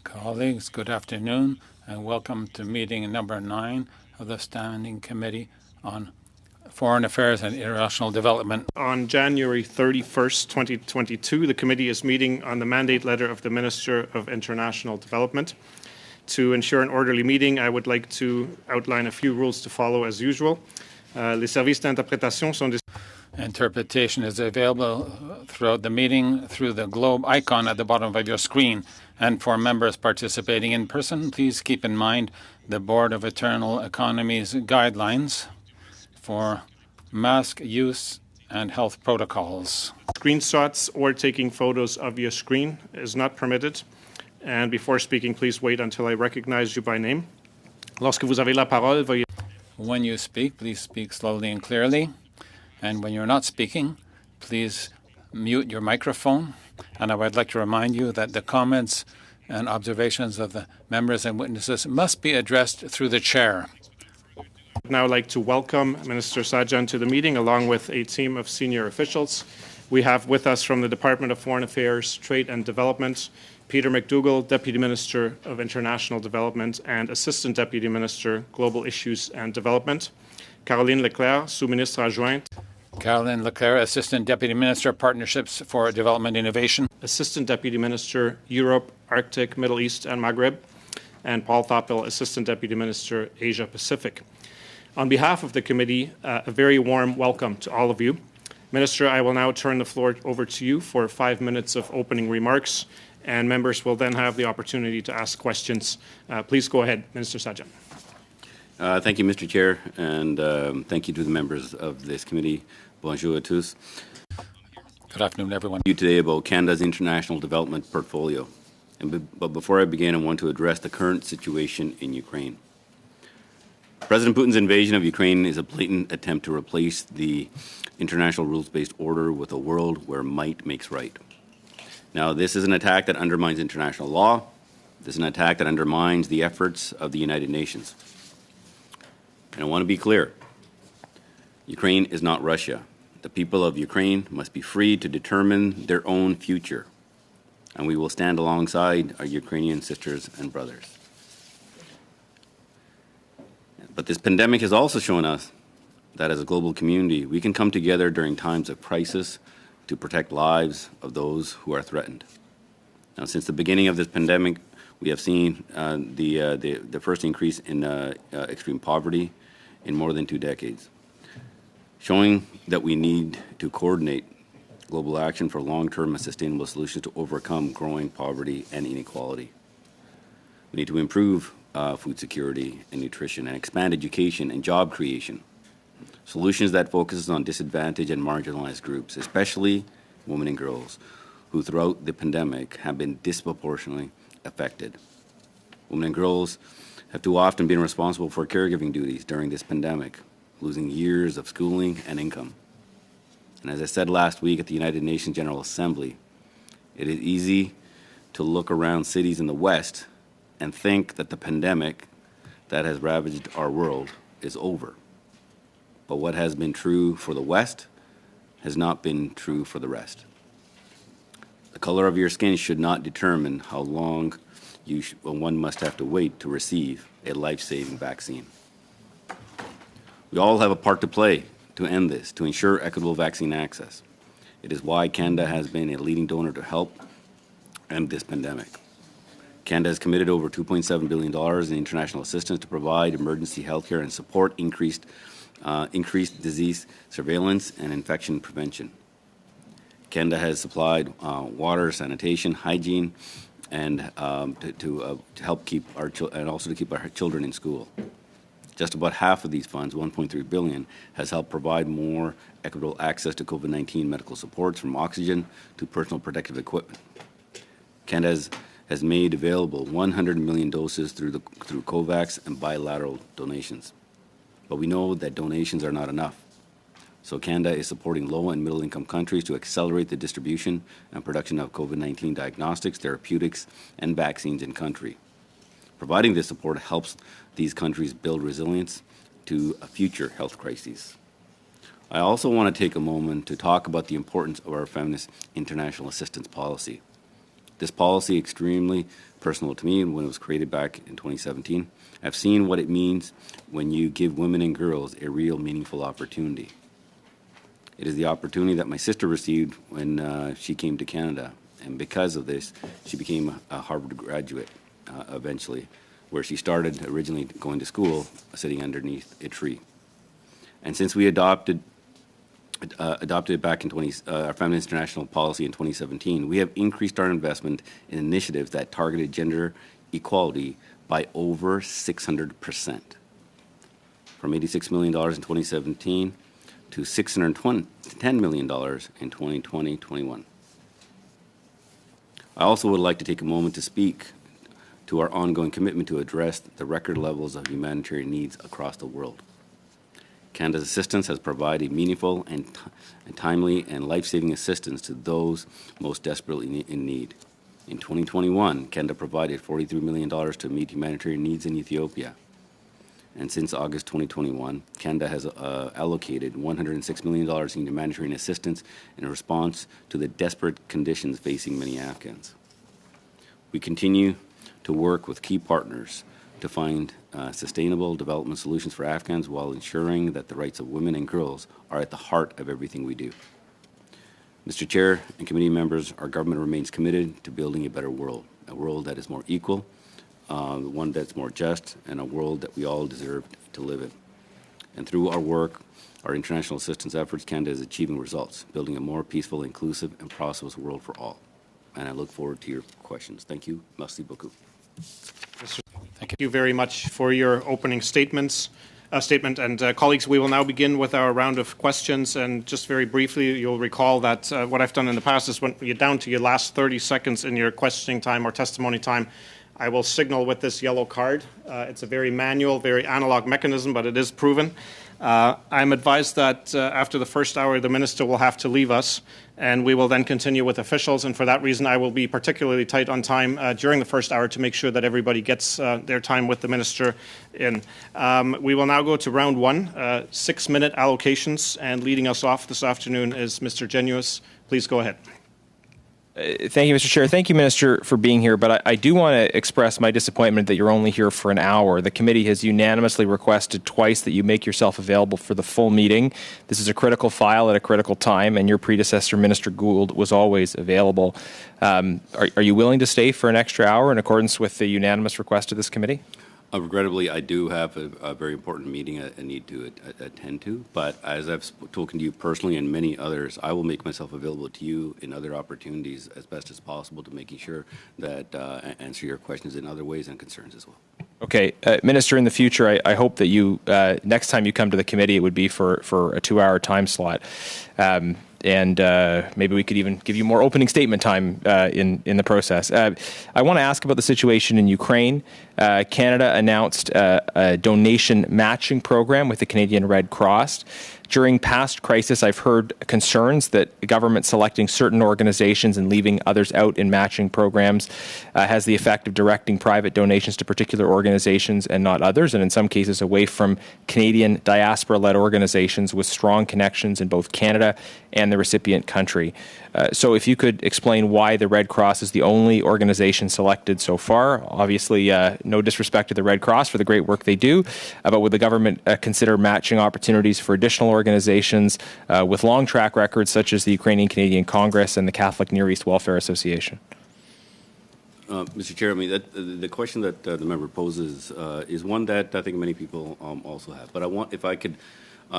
Colleagues, good afternoon and welcome to meeting number 9 of the Standing Committee on Foreign Affairs and International Development. On January 31st, 2022, the committee is meeting on the mandate letter of the Minister of International Development. To ensure an orderly meeting, I would like to outline a few rules to follow as usual. Les services d'interprétation sont des... Interpretation is available throughout the meeting through the globe icon at the bottom of your screen. And for members participating in person, please keep in mind the Board of Internal Economy's guidelines for mask use and health protocols. Screenshots or taking photos of your screen is not permitted. And before speaking, please wait until I recognize you by name. Lorsque vous avez la parole, veuillez... When you speak, please speak slowly and clearly. And when you're not speaking, please mute your microphone. And I would like to remind you that the comments and observations of the members and witnesses must be addressed through the chair. I'd now like to welcome Minister Sajjan to the meeting along with a team of senior officials. We have with us from the Department of Foreign Affairs, Trade and Development, Peter McDougall, Deputy Minister of International Development and Assistant Deputy Minister, Global Issues and Development, Caroline Leclerc, sous-ministre adjointe. Caroline Leclerc, Assistant Deputy Minister, Partnerships for Development Innovation. Assistant Deputy Minister, Europe, Arctic, Middle East and Maghreb. And Paul Thoppel, Assistant Deputy Minister, Asia Pacific. On behalf of the committee, a very warm welcome to all of you. Minister, I will now turn the floor over to you for 5 minutes of opening remarks, and members will then have the opportunity to ask questions. Please go ahead, Minister Sajjan. Thank you, Mr. Chair, and thank you to the members of this committee. Bonjour à tous. Good afternoon, everyone. You today about Canada's international development portfolio. But before I begin, I want to address the current situation in Ukraine. President Putin's invasion of Ukraine is a blatant attempt to replace the international rules-based order with a world where might makes right. Now, this is an attack that undermines international law. This is an attack that undermines the efforts of the United Nations. And I want to be clear. Ukraine is not Russia. The people of Ukraine must be free to determine their own future. And we will stand alongside our Ukrainian sisters and brothers. But this pandemic has also shown us that as a global community, we can come together during times of crisis to protect lives of those who are threatened. Now, since the beginning of this pandemic, we have seen the first increase in extreme poverty in more than 2 decades, showing that we need to coordinate global action for long-term and sustainable solutions to overcome growing poverty and inequality. We need to improve food security and nutrition and expand education and job creation. Solutions that focus on disadvantaged and marginalized groups, especially women and girls, who throughout the pandemic have been disproportionately affected. Women and girls have too often been responsible for caregiving duties during this pandemic, losing years of schooling and income. And as I said last week at the United Nations General Assembly, it is easy to look around cities in the West and think that the pandemic that has ravaged our world is over. But what has been true for the West has not been true for the rest. The color of your skin should not determine how long one must have to wait to receive a life-saving vaccine. We all have a part to play to end this, to ensure equitable vaccine access. It is why Canada has been a leading donor to help end this pandemic. Canada has committed over $2.7 billion in international assistance to provide emergency health care and support increased disease surveillance and infection prevention. Canada has supplied water, sanitation, hygiene, and to help keep our children in school. Just about half of these funds, $1.3 billion, has helped provide more equitable access to COVID-19 medical supports, from oxygen to personal protective equipment. Canada has has made available 100 million doses through COVAX and bilateral donations. But we know that donations are not enough. So Canada is supporting low and middle income countries to accelerate the distribution and production of COVID-19 diagnostics, therapeutics, and vaccines in country. Providing this support helps these countries build resilience to a future health crises. I also want to take a moment to talk about the importance of our feminist international assistance policy. This policy, extremely personal to me when it was created back in 2017. I've seen what it means when you give women and girls a real meaningful opportunity. It is the opportunity that my sister received when she came to Canada, and because of this, she became a Harvard graduate eventually, where she started originally going to school sitting underneath a tree. And since we adopted back in our Feminist International policy in 2017, we have increased our investment in initiatives that targeted gender equality by over 600%, from $86 million in 2017 to $610 million in 2020-21. I also would like to take a moment to speak to our ongoing commitment to address the record levels of humanitarian needs across the world. Canada's assistance has provided meaningful and timely and life-saving assistance to those most desperately in need. In 2021, Canada provided $43 million to meet humanitarian needs in Ethiopia. And since August 2021, Canada has allocated $106 million in humanitarian assistance in response to the desperate conditions facing many Afghans. We continue to work with key partners to find sustainable development solutions for Afghans while ensuring that the rights of women and girls are at the heart of everything we do. Mr. Chair and committee members, our government remains committed to building a better world, a world that is more equal, one that's more just, and a world that we all deserve to live in. And through our work, our international assistance efforts, Canada is achieving results, building a more peaceful, inclusive, and prosperous world for all. And I look forward to your questions. Thank you. Merci beaucoup. Thank you very much for your opening statement. And colleagues, we will now begin with our round of questions. And just very briefly, you'll recall that what I've done in the past is when you're down to your last 30 seconds in your questioning time or testimony time, I will signal with this yellow card. It's a very manual, very analog mechanism, but it is proven. I'm advised that after the first hour, the minister will have to leave us, and we will then continue with officials. And for that reason, I will be particularly tight on time during the first hour to make sure that everybody gets their time with the minister in. We will now go to round one, 6-minute allocations, and leading us off this afternoon is Mr. Genuis. Please go ahead. Thank you, Mr. Chair. Thank you, Minister, for being here. But I do want to express my disappointment that you're only here for an hour. The committee has unanimously requested twice that you make yourself available for the full meeting. This is a critical file at a critical time, and your predecessor, Minister Gould, was always available. Are you willing to stay for an extra hour in accordance with the unanimous request of this committee? Regrettably, I do have a very important meeting I need to attend to, but as I've spoken to you personally and many others, I will make myself available to you in other opportunities as best as possible to making sure that answer your questions in other ways and concerns as well. Okay. Minister, in the future, I hope that you, next time you come to the committee, it would be for a 2-hour time slot. And maybe we could even give you more opening statement time in the process. I want to ask about the situation in Ukraine. Canada announced a donation matching program with the Canadian Red Cross. During past crisis, I've heard concerns that the government selecting certain organizations and leaving others out in matching programs has the effect of directing private donations to particular organizations and not others, and in some cases away from Canadian diaspora-led organizations with strong connections in both Canada and the recipient country. So if you could explain why the Red Cross is the only organization selected so far. Obviously, no disrespect to the Red Cross for the great work they do, but would the government consider matching opportunities for additional organizations with long track records such as the Ukrainian Canadian Congress and the Catholic Near East Welfare Association? Mr. Chair, I mean, the question that the member poses is one that I think many people also have. But if I could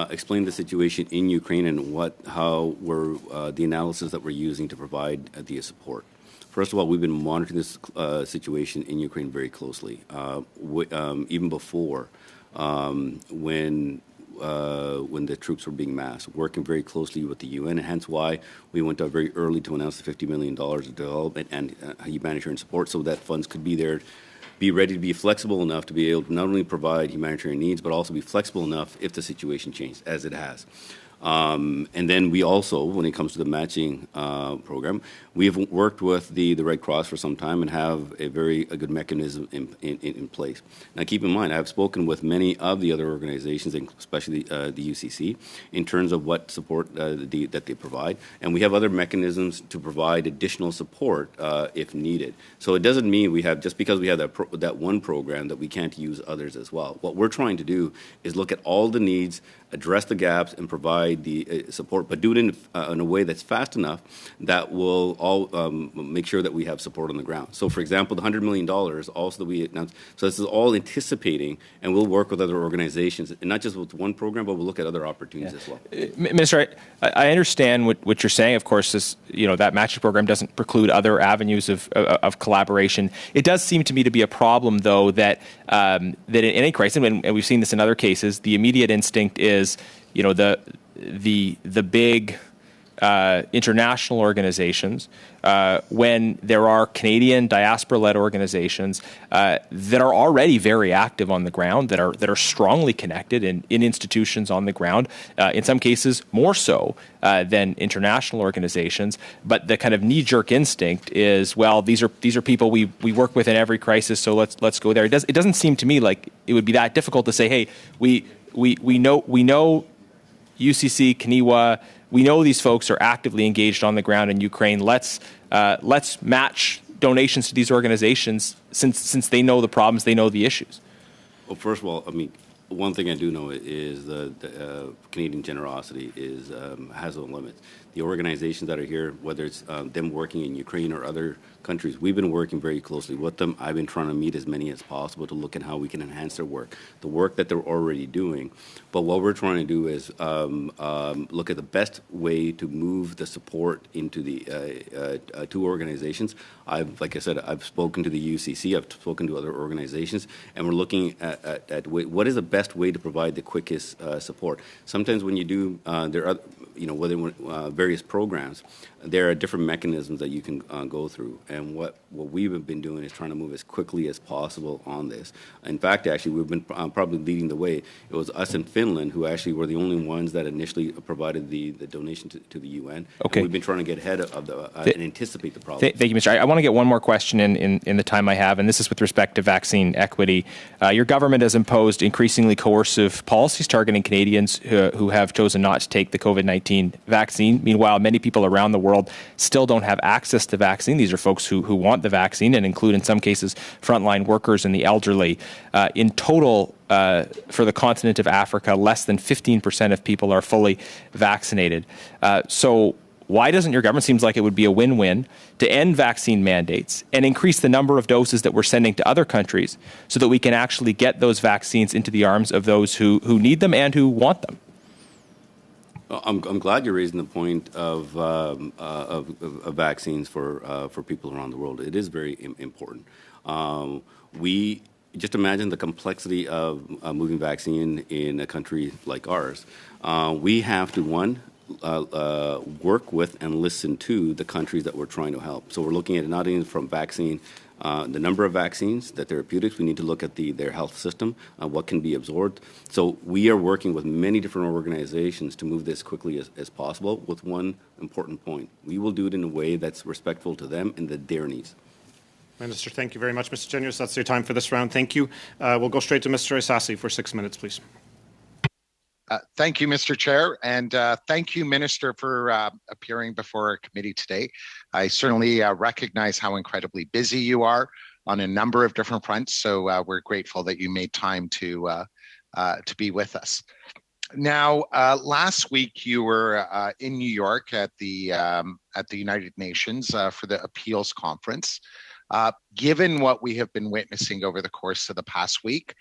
explain the situation in Ukraine and how the analysis that we're using to provide the support. First of all, we've been monitoring this situation in Ukraine very closely, even before when when the troops were being massed, working very closely with the UN, and hence why we went out very early to announce the $50 million of development and humanitarian support so that funds could be there, be ready to be flexible enough to be able to not only provide humanitarian needs, but also be flexible enough if the situation changed, as it has. And then we also, when it comes to the matching program, we've worked with the Red Cross for some time and have a good mechanism in place. Now, keep in mind, I've spoken with many of the other organizations, especially the UCC, in terms of what support that they provide, and we have other mechanisms to provide additional support if needed. So it doesn't mean we have, just because we have that one program, that we can't use others as well. What we're trying to do is look at all the needs, address the gaps, and provide the support, but do it in a way that's fast enough that will all make sure that we have support on the ground. So, for example, the $100 million also that we announced. So this is all anticipating, and we'll work with other organizations, and not just with one program, but we'll look at other opportunities as well. Minister, I understand what you're saying. Of course, that matching program doesn't preclude other avenues of collaboration. It does seem to me to be a problem, though, that in any crisis, and we've seen this in other cases, the immediate instinct is, the big international organizations, when there are Canadian diaspora-led organizations that are already very active on the ground, that are strongly connected in institutions on the ground, in some cases more so than international organizations. But the kind of knee-jerk instinct is, well, these are people we work with in every crisis, so let's go there. It doesn't seem to me like it would be that difficult to say, hey, we know UCC, Kaniwa, we know these folks are actively engaged on the ground in Ukraine. Let's match donations to these organizations since they know the problems, they know the issues. Well, first of all, I mean, one thing I do know is the Canadian generosity has no limits. The organizations that are here, whether it's them working in Ukraine or other countries, we've been working very closely with them. I've been trying to meet as many as possible to look at how we can enhance their work, the work that they're already doing. But what we're trying to do is look at the best way to move the support into the two organizations. Like I said, I've spoken to the UCC, I've spoken to other organizations, and we're looking at what is the best way to provide the quickest support. Sometimes when you do, there are, various programs, there are different mechanisms that you can go through. And what we've been doing is trying to move as quickly as possible on this. In fact, actually, we've been probably leading the way. It was us in Finland who actually were the only ones that initially provided the donation to the UN. Okay. And we've been trying to get ahead of and anticipate the problem. Thank you, Mr. I want to get one more question in the time I have, and this is with respect to vaccine equity. Your government has imposed increasingly coercive policies targeting Canadians who have chosen not to take the COVID-19 vaccine. Meanwhile, many people around the world still don't have access to vaccine. These are folks who want the vaccine and include, in some cases, frontline workers and the elderly. In total, for the continent of Africa, less than 15% of people are fully vaccinated. So why doesn't your government, seems like it would be a win-win, to end vaccine mandates and increase the number of doses that we're sending to other countries so that we can actually get those vaccines into the arms of those who need them and who want them? I'm glad you're raising the point of vaccines for people around the world. It is very important. We just imagine the complexity of moving vaccine in a country like ours. We have to, work with and listen to the countries that we're trying to help. So we're looking at it not only from vaccine, the number of vaccines, the therapeutics. We need to look at their health system, what can be absorbed. So we are working with many different organizations to move this quickly as possible with one important point. We will do it in a way that's respectful to them and their needs. Minister, thank you very much. Mr. Genuis, that's your time for this round. Thank you. We'll go straight to Mr. Isasi for 6 minutes, please. Thank you, Mr. Chair, and thank you, Minister, for appearing before our committee today. I certainly recognize how incredibly busy you are on a number of different fronts, so we're grateful that you made time to be with us. Now, last week you were in New York at the United Nations for the Appeals Conference. Given what we have been witnessing over the course of the past week,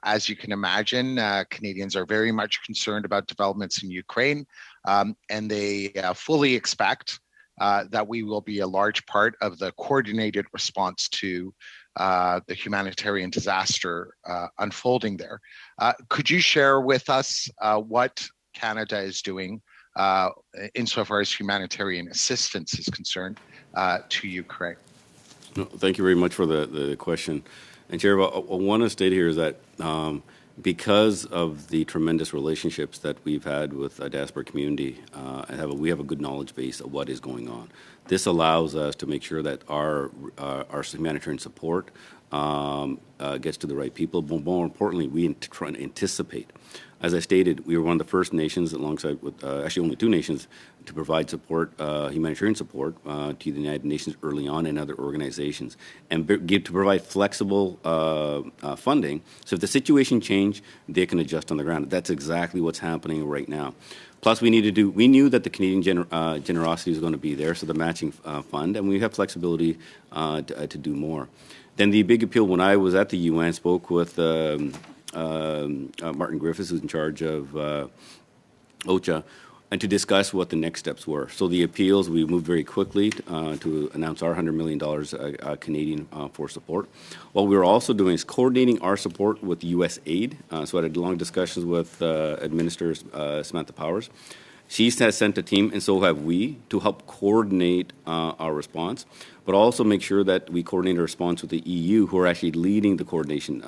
as you can imagine, Canadians are very much concerned about developments in Ukraine, and they fully expect that we will be a large part of the coordinated response to the humanitarian disaster unfolding there. Could you share with us what Canada is doing insofar as humanitarian assistance is concerned to Ukraine? No, thank you very much for the question. And Chair, what I want to state here is that because of the tremendous relationships that we've had with the diaspora community, we have a good knowledge base of what is going on. This allows us to make sure that our humanitarian support gets to the right people, but more importantly, we try and anticipate. As I stated, we were one of the first nations, alongside with actually only two nations, to provide support, humanitarian support, to the United Nations early on and other organizations, and to provide flexible funding. So if the situation change, they can adjust on the ground. That's exactly what's happening right now. Plus, we knew that the Canadian generosity was going to be there, so the matching fund, and we have flexibility to do more. Then the big appeal, when I was at the UN, spoke with Martin Griffiths, who's in charge of OCHA, and to discuss what the next steps were. So the appeals, we moved very quickly to announce our $100 million Canadian for support. What we were also doing is coordinating our support with USAID. So I had long discussions with Administrator Samantha Powers. She has sent a team, and so have we, to help coordinate our response, but also make sure that we coordinate our response with the EU, who are actually leading the coordination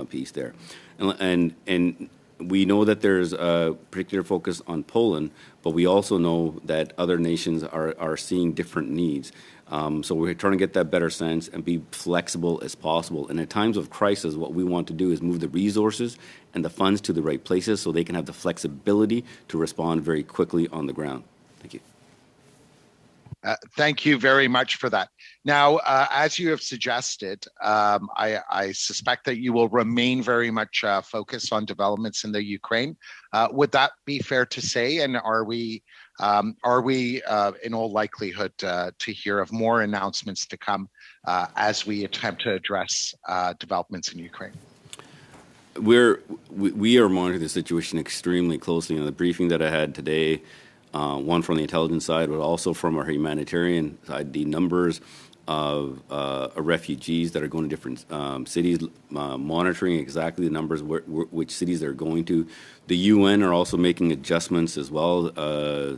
piece there. And we know that there's a particular focus on Poland, but we also know that other nations are seeing different needs. So we're trying to get that better sense and be flexible as possible. And at times of crisis, what we want to do is move the resources and the funds to the right places so they can have the flexibility to respond very quickly on the ground. Thank you. Thank you very much for that. Now, as you have suggested, I suspect that you will remain very much focused on developments in the Ukraine. Would that be fair to say? And are we in all likelihood to hear of more announcements to come as we attempt to address developments in Ukraine? We are monitoring the situation extremely closely. In the briefing that I had today, one from the intelligence side, but also from our humanitarian side, the numbers of refugees that are going to different cities, monitoring exactly the numbers, which cities they're going to. The UN are also making adjustments as well. The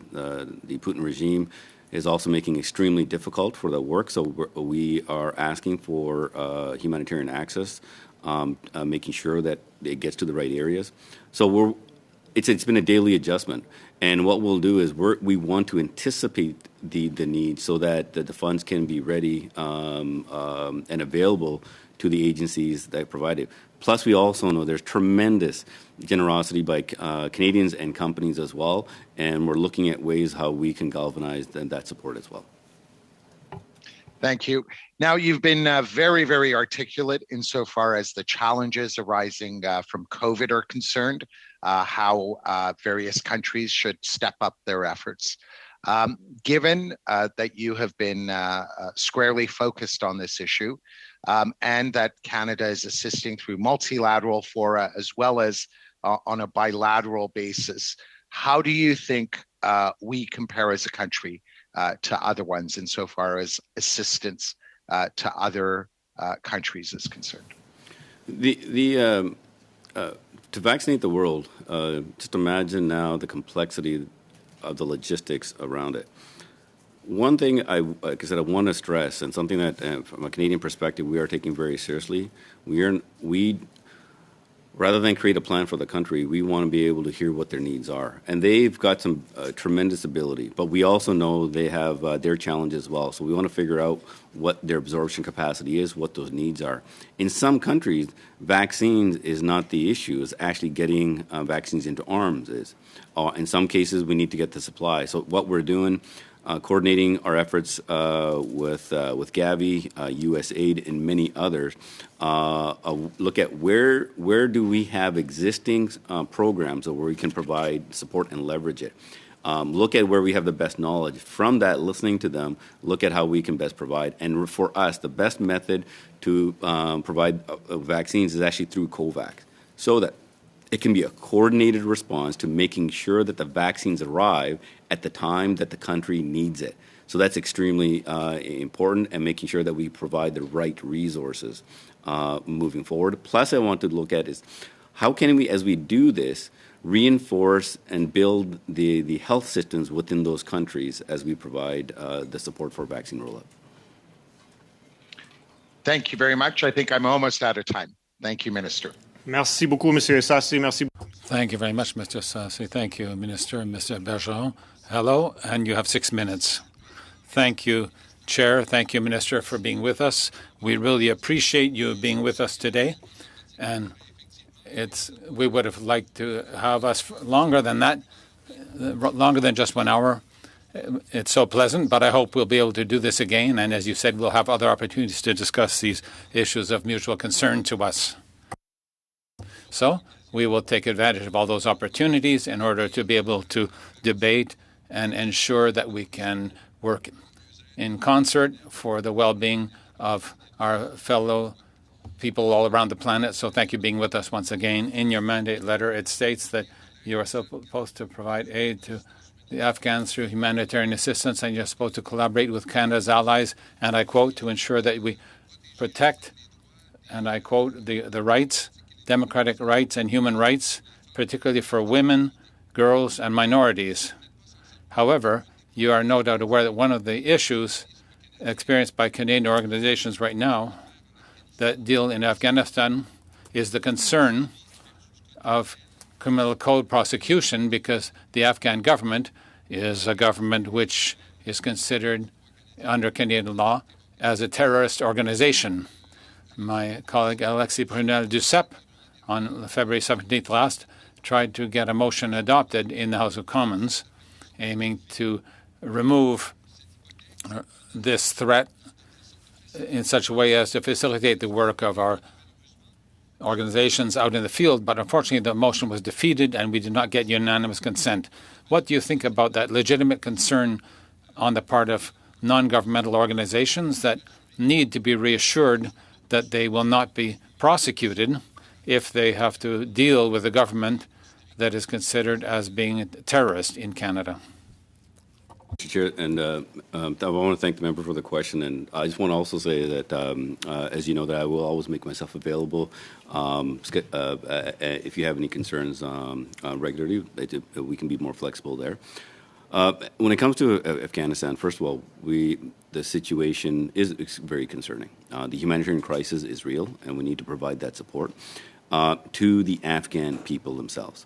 Putin regime is also making extremely difficult for the work, so we are asking for humanitarian access, making sure that it gets to the right areas. So it's been a daily adjustment. And what we'll do is we want to anticipate the need so that the funds can be ready and available to the agencies that provide it. Plus, we also know there's tremendous generosity by Canadians and companies as well, and we're looking at ways how we can galvanize that support as well. Thank you. Now, you've been very, very articulate insofar as the challenges arising from COVID are concerned, how various countries should step up their efforts. Given that you have been squarely focused on this issue and that Canada is assisting through multilateral fora as well as on a bilateral basis, how do you think we compare as a country to other ones insofar as assistance to other countries is concerned? To vaccinate the world, just imagine now the complexity of the logistics around it. One thing like I said, I want to stress, and something that from a Canadian perspective we are taking very seriously, we rather than create a plan for the country, we want to be able to hear what their needs are. And they've got some tremendous ability, but we also know they have their challenges as well. So we want to figure out what their absorption capacity is, what those needs are. In some countries, vaccines is not the issue. It's actually getting vaccines into arms is. In some cases, we need to get the supply. So what we're doing, coordinating our efforts with Gavi, USAID, and many others, look at where do we have existing programs where we can provide support and leverage it. Look at where we have the best knowledge. From that, listening to them, look at how we can best provide. And for us, the best method to provide vaccines is actually through COVAX, so that it can be a coordinated response to making sure that the vaccines arrive at the time that the country needs it. So that's extremely important, and making sure that we provide the right resources moving forward. Plus, I want to look at is how can we, as we do this, reinforce and build the health systems within those countries as we provide the support for vaccine rollout. Thank you very much. I think I'm almost out of time. Thank you, Minister. Merci beaucoup, Monsieur Sassi. Merci. Thank you very much, Mr. Sassi. Thank you, Minister. Mr. Bergeron, hello, and you have 6 minutes. Thank you, Chair. Thank you, Minister, for being with us. We really appreciate you being with us today. And we would have liked to have us longer than that, longer than just 1 hour. It's so pleasant, but I hope we'll be able to do this again. And as you said, we'll have other opportunities to discuss these issues of mutual concern to us. So we will take advantage of all those opportunities in order to be able to debate and ensure that we can work in concert for the well-being of our fellow people all around the planet. So thank you for being with us once again. In your mandate letter, it states that you are supposed to provide aid to the Afghans through humanitarian assistance, and you're supposed to collaborate with Canada's allies, and I quote, to ensure that we protect, and I quote, the rights, democratic rights and human rights, particularly for women, girls, and minorities. However, you are no doubt aware that one of the issues experienced by Canadian organizations right now that deal in Afghanistan is the concern of criminal code prosecution, because the Afghan government is a government which is considered under Canadian law as a terrorist organization. My colleague Alexis Brunel-Duceppe on February 17th last tried to get a motion adopted in the House of Commons aiming to remove this threat in such a way as to facilitate the work of our organizations out in the field, but unfortunately the motion was defeated and we did not get unanimous consent. What do you think about that legitimate concern on the part of non-governmental organizations that need to be reassured that they will not be prosecuted if they have to deal with a government that is considered as being a terrorist in Canada? Mr. Chair, and I want to thank the member for the question, and I just want to also say that, as you know, that I will always make myself available if you have any concerns regularly. We can be more flexible there. When it comes to Afghanistan, first of all, the situation is very concerning. The humanitarian crisis is real, and we need to provide that support to the Afghan people themselves.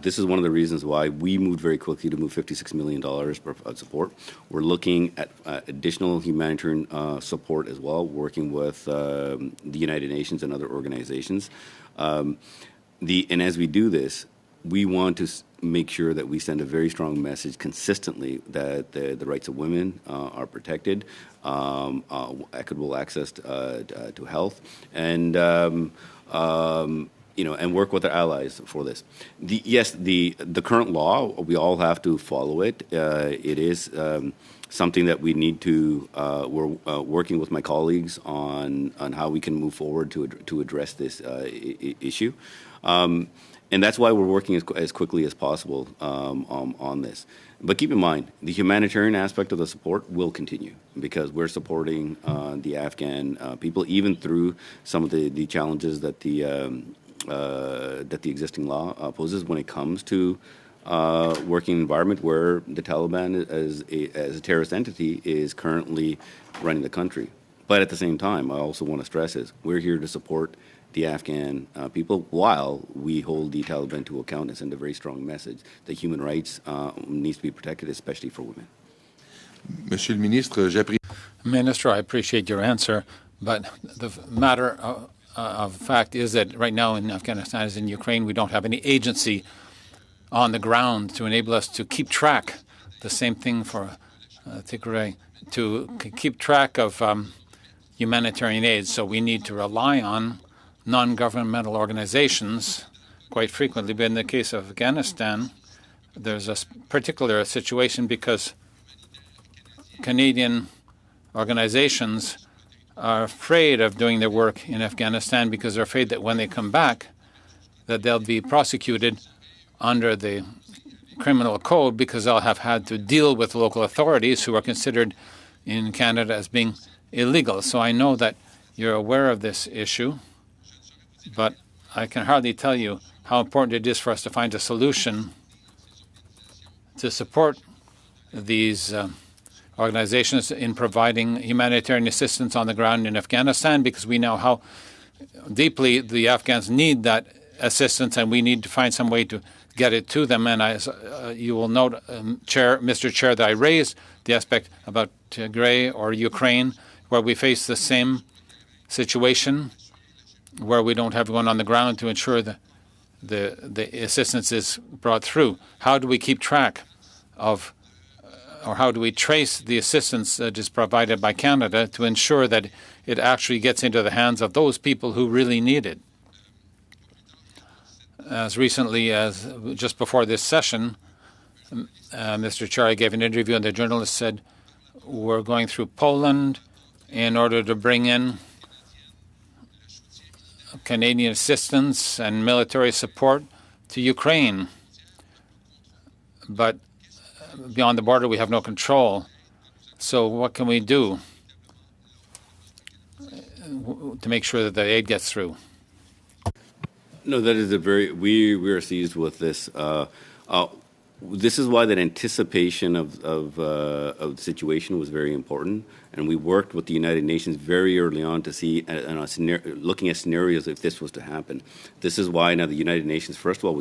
This is one of the reasons why we moved very quickly to move $56 million for support. We're looking at additional humanitarian support as well, working with the United Nations and other organizations. And as we do this, we want to make sure that we send a very strong message consistently that the rights of women are protected, equitable access to health, and and work with our allies for this. The current law, we all have to follow it. It is something that we need to. We're working with my colleagues on how we can move forward to address this issue, and that's why we're working as quickly as possible on this. But keep in mind, the humanitarian aspect of the support will continue because we're supporting the Afghan people, even through some of the challenges that the existing law poses when it comes to working environment where the Taliban as a terrorist entity is currently running the country. But at the same time, I also want to stress is we're here to support the Afghan people while we hold the Taliban to account and send a very strong message that human rights needs to be protected, especially for women. Monsieur le Ministre, Minister, I appreciate your answer, but the matter of fact is that right now in Afghanistan, as in Ukraine, we don't have any agency on the ground to enable us to keep track. The same thing for Tigray, to keep track of humanitarian aid. So we need to rely on non-governmental organizations quite frequently. But in the case of Afghanistan, there's a particular situation because Canadian organizations are afraid of doing their work in Afghanistan because they're afraid that when they come back, that they'll be prosecuted under the criminal code because I'll have had to deal with local authorities who are considered in Canada as being illegal. So I know that you're aware of this issue, but I can hardly tell you how important it is for us to find a solution to support these organizations in providing humanitarian assistance on the ground in Afghanistan, because we know how deeply the Afghans need that assistance, and we need to find some way to get it to them. And as you will note, Mr. Chair, that I raised the aspect about Tigray or Ukraine, where we face the same situation, where we don't have one on the ground to ensure that the assistance is brought through. How do we keep track of, or how do we trace the assistance that is provided by Canada to ensure that it actually gets into the hands of those people who really need it? As recently as just before this session, Mr. Chair, I gave an interview and the journalist said, we're going through Poland in order to bring in Canadian assistance and military support to Ukraine. But beyond the border, we have no control. So what can we do to make sure that the aid gets through? No, that is a very, we are seized with this. This is why that anticipation of the situation was very important, and we worked with the United Nations very early on to see, looking at scenarios if this was to happen. This is why now the United Nations, first of all,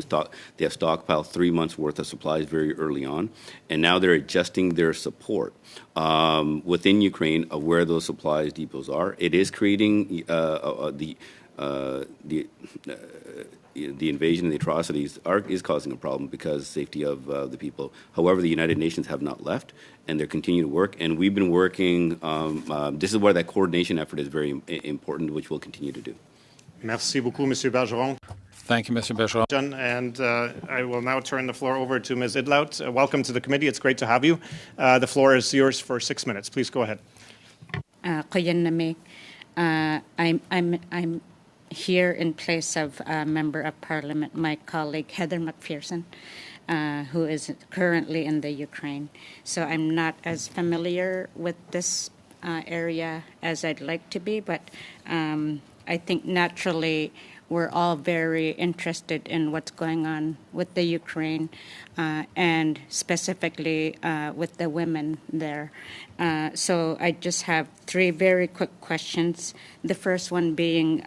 they have stockpiled 3 months' worth of supplies very early on, and now they're adjusting their support within Ukraine of where those supplies depots are. It is creating the invasion and the atrocities is causing a problem because safety of the people. However, the United Nations have not left, and they're continuing to work. And we've been working. This is where that coordination effort is very important, which we'll continue to do. Merci beaucoup, Monsieur Bergeron. Thank you, Mr. Bergeron. And I will now turn the floor over to Ms. Idlout. Welcome to the committee. It's great to have you. The floor is yours for 6 minutes. Please go ahead. I'm here in place of a Member of Parliament, my colleague Heather McPherson, who is currently in the Ukraine. So I'm not as familiar with this area as I'd like to be, but I think naturally we're all very interested in what's going on with the Ukraine and specifically with the women there. So I just have 3 very quick questions. The first one being,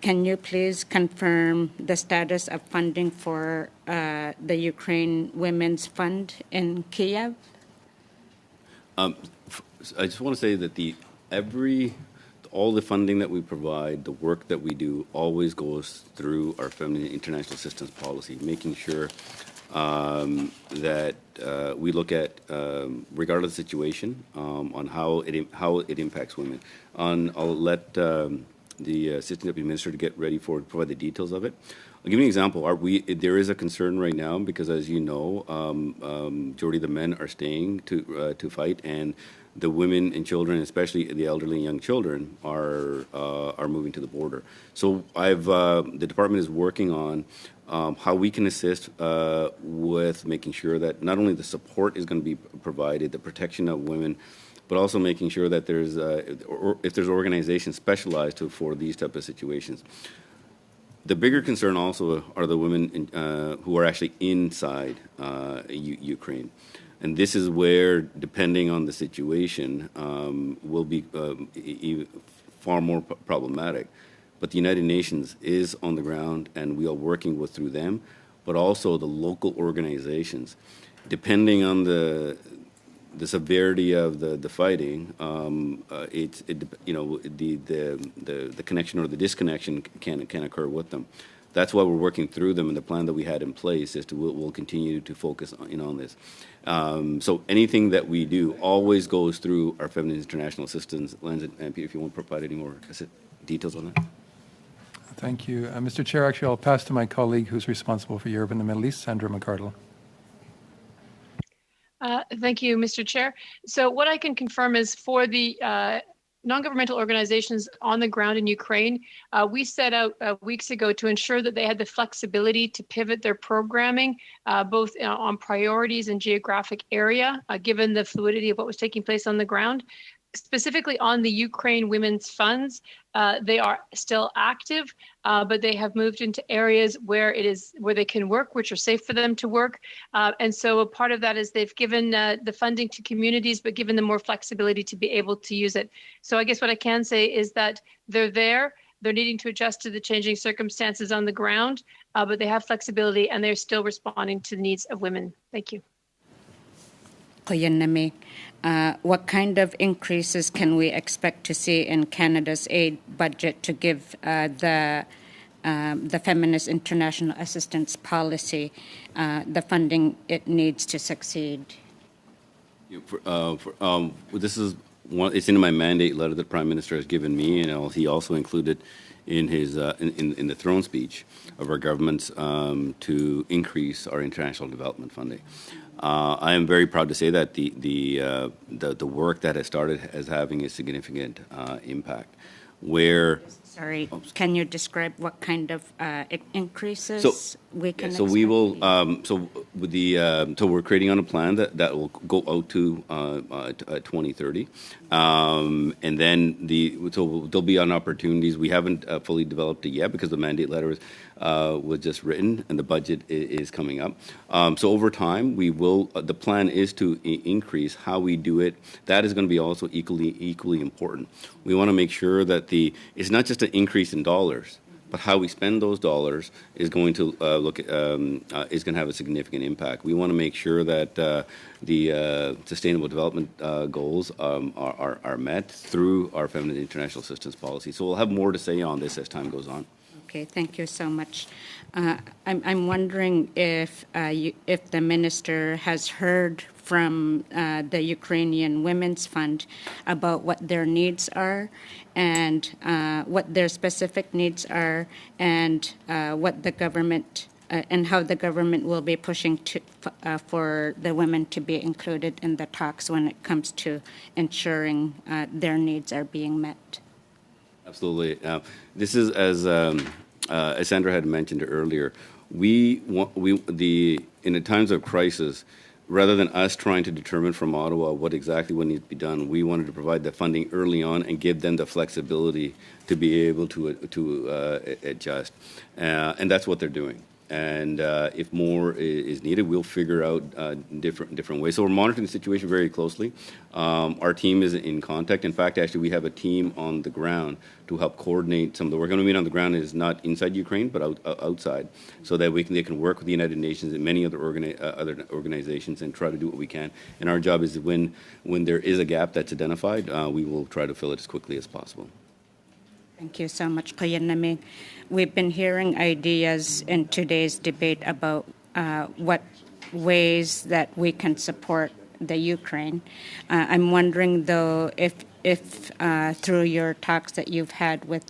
can you please confirm the status of funding for the Ukraine Women's Fund in Kiev? I just want to say that all the funding that we provide, the work that we do, always goes through our feminine international assistance policy, making sure that we look at, regardless of the situation, on how it impacts women. I'll let the Assistant Deputy Minister to get ready to provide the details of it. I'll give you an example. There is a concern right now because, as you know, majority of the men are staying to fight, and the women and children, especially the elderly and young children, are moving to the border. So the department is working on how we can assist with making sure that not only the support is going to be provided, the protection of women, but also making sure that if there's organizations specialized for these type of situations. The bigger concern also are the women who are actually inside Ukraine. And this is where, depending on the situation, will be far more problematic. But the United Nations is on the ground, and we are working through them, but also the local organizations. Depending on the severity of the fighting, the connection or the disconnection can occur with them. That's why we're working through them, and the plan that we had in place is we'll continue to focus on this. So anything that we do always goes through our feminine international assistance lens. And Peter, if you want to provide any more details on that. Thank you. Mr. Chair, actually, I'll pass to my colleague who's responsible for Europe and the Middle East, Sandra McArdle. Thank you, Mr. Chair. So what I can confirm is for the non-governmental organizations on the ground in Ukraine, we set out weeks ago to ensure that they had the flexibility to pivot their programming, both on priorities and geographic area, given the fluidity of what was taking place on the ground. Specifically on the Ukraine Women's Funds, they are still active, but they have moved into areas where they can work, which are safe for them to work. And so a part of that is they've given the funding to communities, but given them more flexibility to be able to use it. So I guess what I can say is that they're there. They're needing to adjust to the changing circumstances on the ground, but they have flexibility and they're still responding to the needs of women. Thank you. What kind of increases can we expect to see in Canada's aid budget to give the Feminist International Assistance Policy the funding it needs to succeed? This is one. It's in my mandate letter that the Prime Minister has given me, and he also included in his in the throne speech of our governments to increase our international development funding. I am very proud to say that the work that has started is having a significant impact. Sorry, can you describe what kind of increases we can expect? So we will. So with so we're creating on a plan that will go out to 2030, and then there'll be on opportunities. We haven't fully developed it yet because the mandate letter was just written and the budget is coming up. So over time, we will. The plan is to increase how we do it. That is going to be also equally important. We want to make sure that it's not just an increase in dollars, but how we spend those dollars is going to is going to have a significant impact. We want to make sure that the sustainable development goals are met through our feminine international assistance policy. So we'll have more to say on this as time goes on. Okay, thank you so much. I'm wondering if the minister has heard from the Ukrainian Women's Fund about what their needs are and what their specific needs are and what the government and how the government will be pushing for the women to be included in the talks when it comes to ensuring their needs are being met. Absolutely. This is as Sandra had mentioned earlier. In times of crisis, rather than us trying to determine from Ottawa what needs to be done, we wanted to provide the funding early on and give them the flexibility to be able to adjust, and that's what they're doing. And if more is needed, we'll figure out different ways. So we're monitoring the situation very closely. Our team is in contact. In fact, actually, we have a team on the ground to help coordinate some of the work. And we mean on the ground is not inside Ukraine, but outside, so that they can work with the United Nations and many other organizations and try to do what we can. And our job is when there is a gap that's identified, we will try to fill it as quickly as possible. Thank you so much, Kayanaming. We've been hearing ideas in today's debate about what ways that we can support the Ukraine. I'm wondering, though, if through your talks that you've had with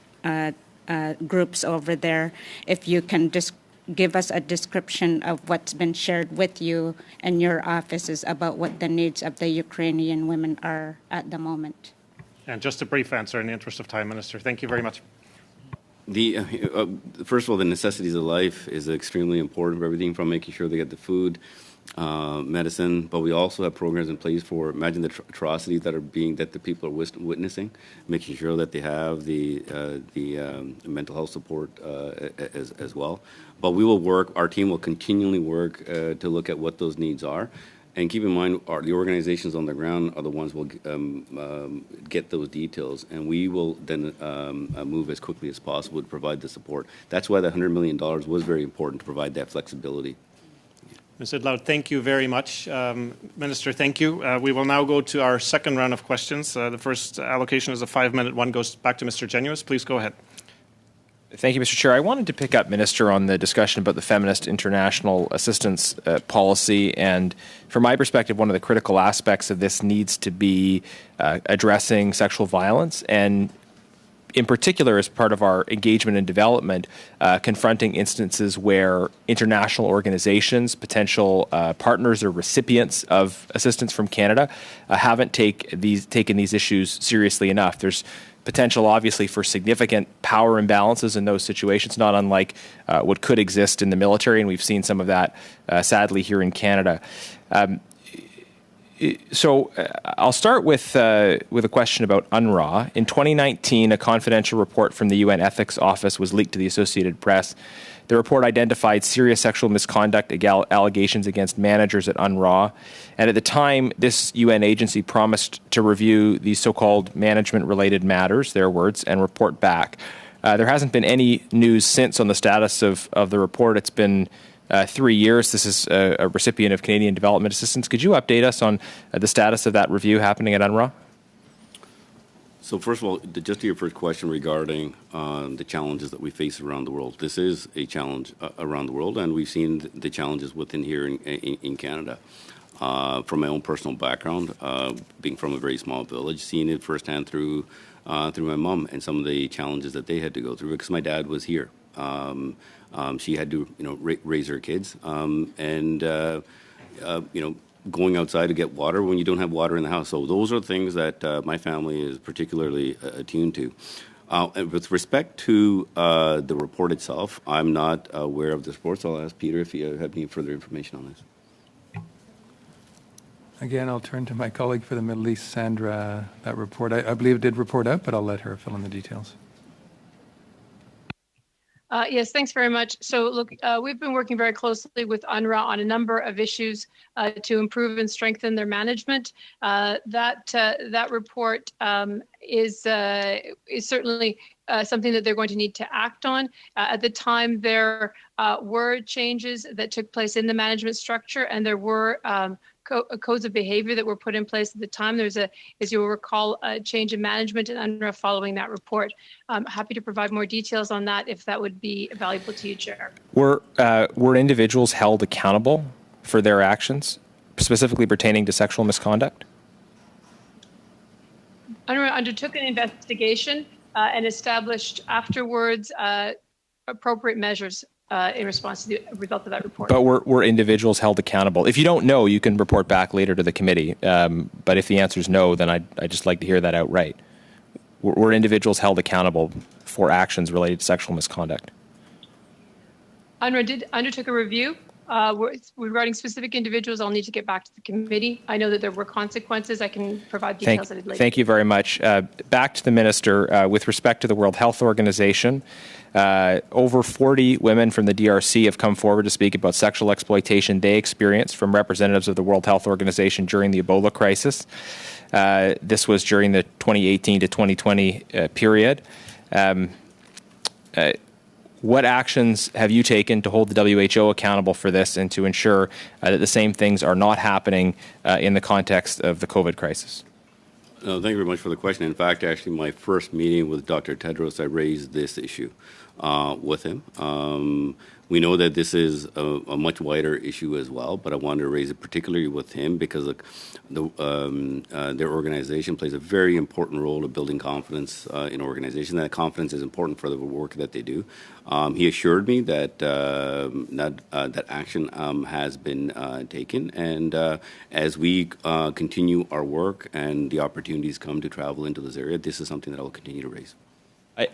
groups over there, if you can give us a description of what's been shared with you and your offices about what the needs of the Ukrainian women are at the moment. And just a brief answer in the interest of time, Minister. Thank you very much. First of all, the necessities of life is extremely important for everything from making sure they get the food, medicine, but we also have programs in place for, imagine the atrocities that the people are witnessing, making sure that they have the mental health support as well. But we will our team will continually work to look at what those needs are. And keep in mind, the organizations on the ground are the ones who will get those details, and we will then move as quickly as possible to provide the support. That's why the $100 million was very important to provide that flexibility. Ms. Idlow, thank you very much. Minister, thank you. We will now go to our second round of questions. The first allocation is a 5-minute one, goes back to Mr. Genuis. Please go ahead. Thank you, Mr. Chair. I wanted to pick up, Minister, on the discussion about the Feminist International Assistance Policy. And from my perspective, one of the critical aspects of this needs to be addressing sexual violence. And in particular, as part of our engagement and development, confronting instances where international organizations, potential partners or recipients of assistance from Canada, haven't taken these issues seriously enough. There's potential, obviously, for significant power imbalances in those situations, not unlike what could exist in the military, and we've seen some of that, sadly, here in Canada. So I'll start with a question about UNRWA. In 2019, a confidential report from the UN Ethics Office was leaked to the Associated Press. The report identified serious sexual misconduct allegations against managers at UNRWA. And at the time, this UN agency promised to review these so-called management-related matters, their words, and report back. There hasn't been any news since on the status of the report. It's been 3 years. This is a recipient of Canadian Development Assistance. Could you update us on the status of that review happening at UNRWA? So first of all, just to your first question regarding the challenges that we face around the world, this is a challenge around the world, and we've seen the challenges within here in Canada. From my own personal background, being from a very small village, seeing it firsthand through my mom and some of the challenges that they had to go through, because my dad was here. She had to, raise her kids, going outside to get water when you don't have water in the house. So those are things that my family is particularly attuned to. With respect to the report itself, I'm not aware of this report, so I'll ask Peter if you have any further information on this. Again, I'll turn to my colleague for the Middle East, Sandra, that report. I believe it did report out, but I'll let her fill in the details. Yes, thanks very much. So look, we've been working very closely with UNRWA on a number of issues to improve and strengthen their management. That report is certainly something that they're going to need to act on. At the time, there were changes that took place in the management structure, and there were codes of behavior that were put in place at the time. There's as you'll recall, a change in management in UNRWA following that report. I'm happy to provide more details on that if that would be valuable to you, Chair. Were individuals held accountable for their actions, specifically pertaining to sexual misconduct? UNRWA undertook an investigation and established afterwards appropriate measures in response to the result of that report. But were individuals held accountable? If you don't know, you can report back later to the committee. But if the answer is no, then I'd just like to hear that outright. Were individuals held accountable for actions related to sexual misconduct? UNRWA undertook a review regarding specific individuals. I'll need to get back to the committee. I know that there were consequences. I can provide details at a later. Thank you very much. Back to the Minister. With respect to the World Health Organization, over 40 women from the DRC have come forward to speak about sexual exploitation they experienced from representatives of the World Health Organization during the Ebola crisis. This was during the 2018 to 2020 period. What actions have you taken to hold the WHO accountable for this and to ensure that the same things are not happening in the context of the COVID crisis? Thank you very much for the question. In fact, actually, my first meeting with Dr. Tedros, I raised this issue with him. We know that this is a much wider issue as well, but I wanted to raise it particularly with him because their organization plays a very important role in building confidence in organizations. That confidence is important for the work that they do. He assured me that that action has been taken, and as we continue our work and the opportunities come to travel into this area, this is something that I will continue to raise.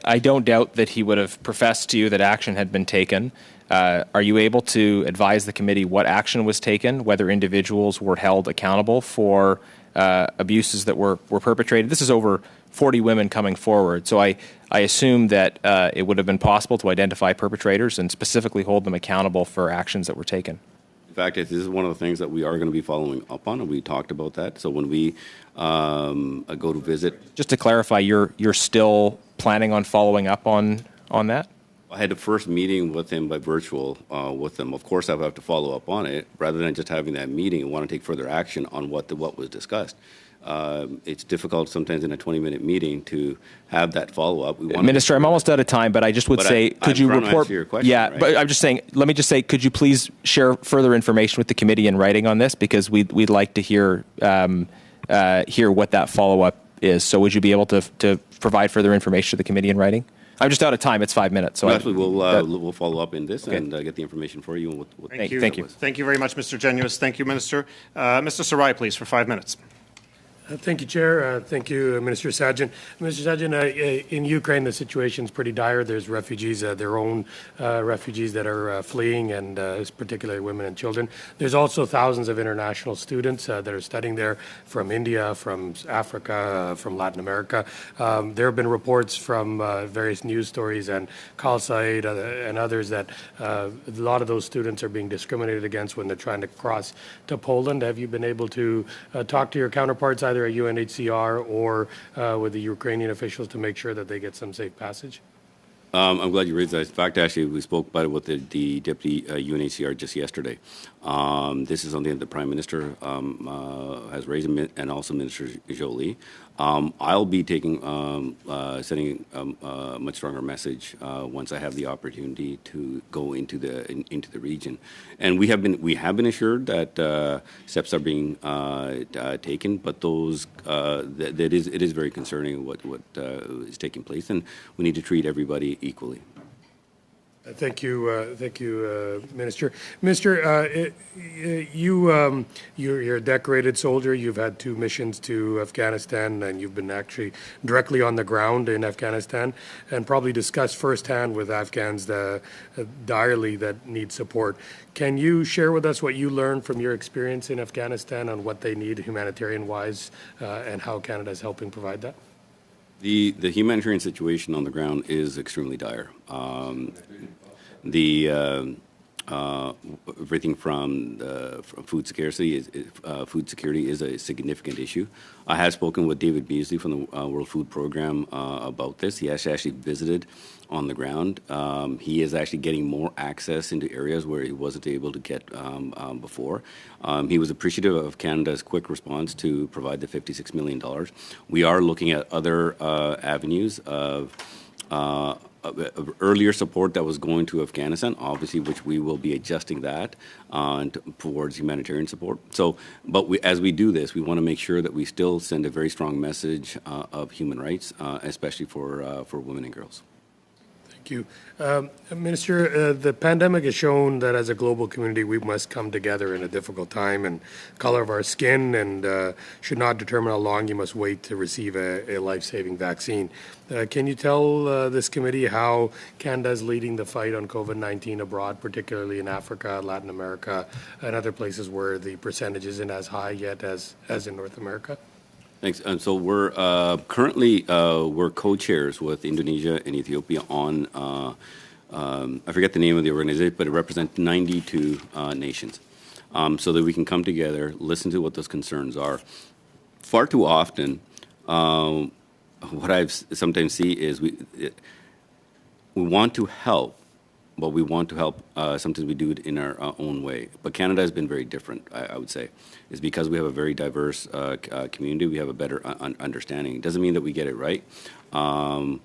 I don't doubt that he would have professed to you that action had been taken. Are you able to advise the committee what action was taken, whether individuals were held accountable for abuses that were perpetrated? This is over 40 women coming forward, so I assume that it would have been possible to identify perpetrators and specifically hold them accountable for actions that were taken. In fact, this is one of the things that we are going to be following up on, and we talked about that. So when we go to visit... Just to clarify, you're still planning on following up on that? I had the first meeting with him by virtual with him. Of course, I have to follow up on it. Rather than just having that meeting, I want to take further action on what was discussed. It's difficult sometimes in a 20-minute meeting to have that follow-up. Minister, I'm almost out of time, but I just would say, could you report? Your question, yeah, right? but I'm just saying, let me just say, could you please share further information with the committee in writing on this, because we'd like to hear what that follow-up is. So would you be able to provide further information to the committee in writing? I'm just out of time. It's 5 minutes. So Absolutely, we'll follow up in this and get the information for you. And what Thank you. Thank you very much, Mr. Genuis. Thank you, Minister. Mr. Sarai, please, for 5 minutes. Thank you, Chair. Thank you, Minister Sajjan. Minister Sajjan, in Ukraine, the situation is pretty dire. There's refugees, their own refugees that are fleeing, and particularly women and children. There's also thousands of international students that are studying there from India, from Africa, from Latin America. There have been reports from various news stories and Khal Said and others that a lot of those students are being discriminated against when they're trying to cross to Poland. Have you been able to talk to your counterparts either at UNHCR or with the Ukrainian officials to make sure that they get some safe passage? I'm glad you raised that. In fact, actually, we spoke about it with the Deputy UNHCR just yesterday. This is something that the Prime Minister has raised, and also Minister Jolie. I'll be sending a much stronger message once I have the opportunity to go into the region. And we have been assured that steps are being taken, but it is very concerning what is taking place, and we need to treat everybody equally. Thank you, Minister. Minister, you're a decorated soldier. You've had 2 missions to Afghanistan, and you've been actually directly on the ground in Afghanistan, and probably discussed firsthand with Afghans direly that need support. Can you share with us what you learned from your experience in Afghanistan on what they need humanitarian-wise, and how Canada is helping provide that? The humanitarian situation on the ground is extremely dire. Everything from food security is a significant issue. I have spoken with David Beasley from the World Food Program about this. He has actually visited on the ground. He is actually getting more access into areas where he wasn't able to get before. He was appreciative of Canada's quick response to provide the $56 million. We are looking at other avenues of earlier support that was going to Afghanistan, obviously, which we will be adjusting that towards humanitarian support. So, but as we do this, we want to make sure that we still send a very strong message of human rights, especially for women and girls. Thank you. Minister, the pandemic has shown that as a global community, we must come together in a difficult time, and color of our skin and should not determine how long you must wait to receive a life-saving vaccine. Can you tell this committee how Canada is leading the fight on COVID-19 abroad, particularly in Africa, Latin America, and other places where the percentage isn't as high yet as in North America? Thanks. And so we're currently we're co-chairs with Indonesia and Ethiopia on I forget the name of the organization, but it represents 92 nations, so that we can come together, listen to what those concerns are. Far too often, what I've sometimes see is we want to help. But we want to help. Sometimes we do it in our own way. But Canada has been very different, I would say. It's because we have a very diverse community. We have a better understanding. It doesn't mean that we get it right. The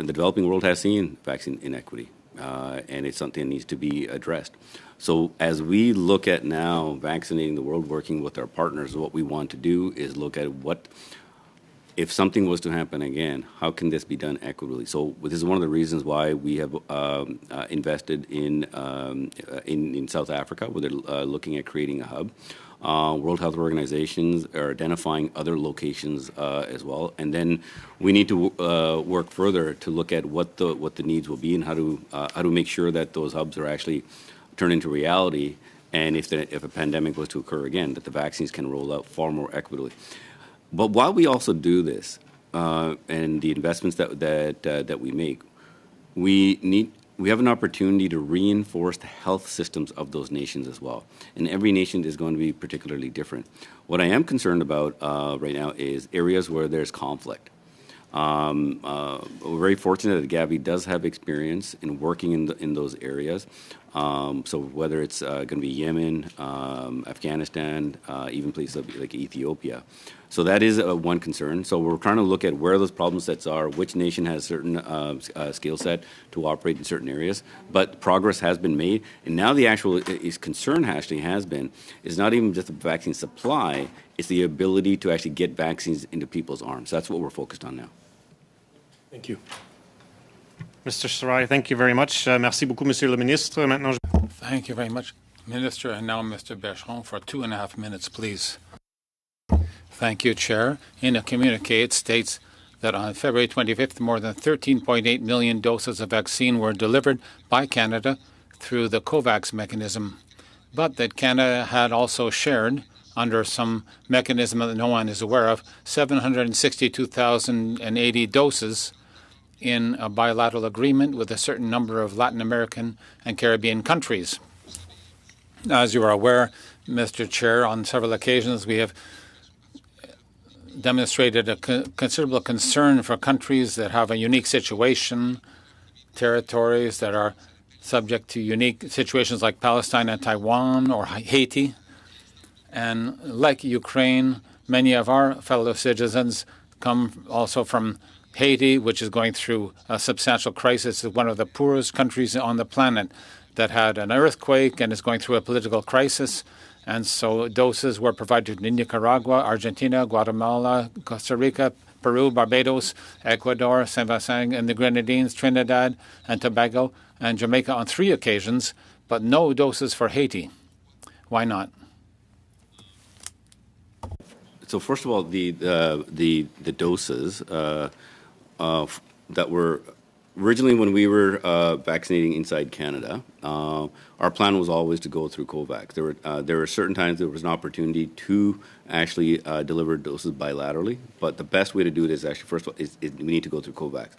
developing world has seen vaccine inequity, and it's something that needs to be addressed. So as we look at now vaccinating the world, working with our partners, what we want to do is look at what, if something was to happen again, how can this be done equitably? So this is one of the reasons why we have invested in South Africa, where they're looking at creating a hub. World Health Organizations are identifying other locations as well, and then we need to work further to look at what the needs will be and how to make sure that those hubs are actually turned into reality. And if a pandemic was to occur again, that the vaccines can roll out far more equitably. But while we also do this, and the investments that we make, we have an opportunity to reinforce the health systems of those nations as well. And every nation is going to be particularly different. What I am concerned about right now is areas where there's conflict. We're very fortunate that Gavi does have experience in working in those areas. So whether it's going to be Yemen, Afghanistan, even places like Ethiopia. So that is one concern. So we're trying to look at where those problem sets are, which nation has certain skill set to operate in certain areas. But progress has been made, and now the actual concern actually has been is not even just the vaccine supply; it's the ability to actually get vaccines into people's arms. That's what we're focused on now. Thank you. Mr. Sarai, thank you very much. Merci beaucoup, Monsieur le Ministre. Maintenant, Thank you very much, Minister. And now Mr. Bergeron for 2.5 minutes, please. Thank you, Chair. In a communique, it states that on February 25th, more than 13.8 million doses of vaccine were delivered by Canada through the COVAX mechanism, but that Canada had also shared, under some mechanism that no one is aware of, 762,080 doses in a bilateral agreement with a certain number of Latin American and Caribbean countries. As you are aware, Mr. Chair, on several occasions we have demonstrated a considerable concern for countries that have a unique situation, territories that are subject to unique situations like Palestine and Taiwan or Haiti. And like Ukraine, many of our fellow citizens come also from Haiti, which is going through a substantial crisis. It's one of the poorest countries on the planet that had an earthquake and is going through a political crisis. And so doses were provided in Nicaragua, Argentina, Guatemala, Costa Rica, Peru, Barbados, Ecuador, Saint Vincent and the Grenadines, Trinidad and Tobago, and Jamaica on 3 occasions, but no doses for Haiti. Why not? So first of all, the doses that were originally when we were vaccinating inside Canada, our plan was always to go through COVAX. There were certain times there was an opportunity to actually deliver doses bilaterally, but the best way to do it is actually, first of all, is we need to go through COVAX.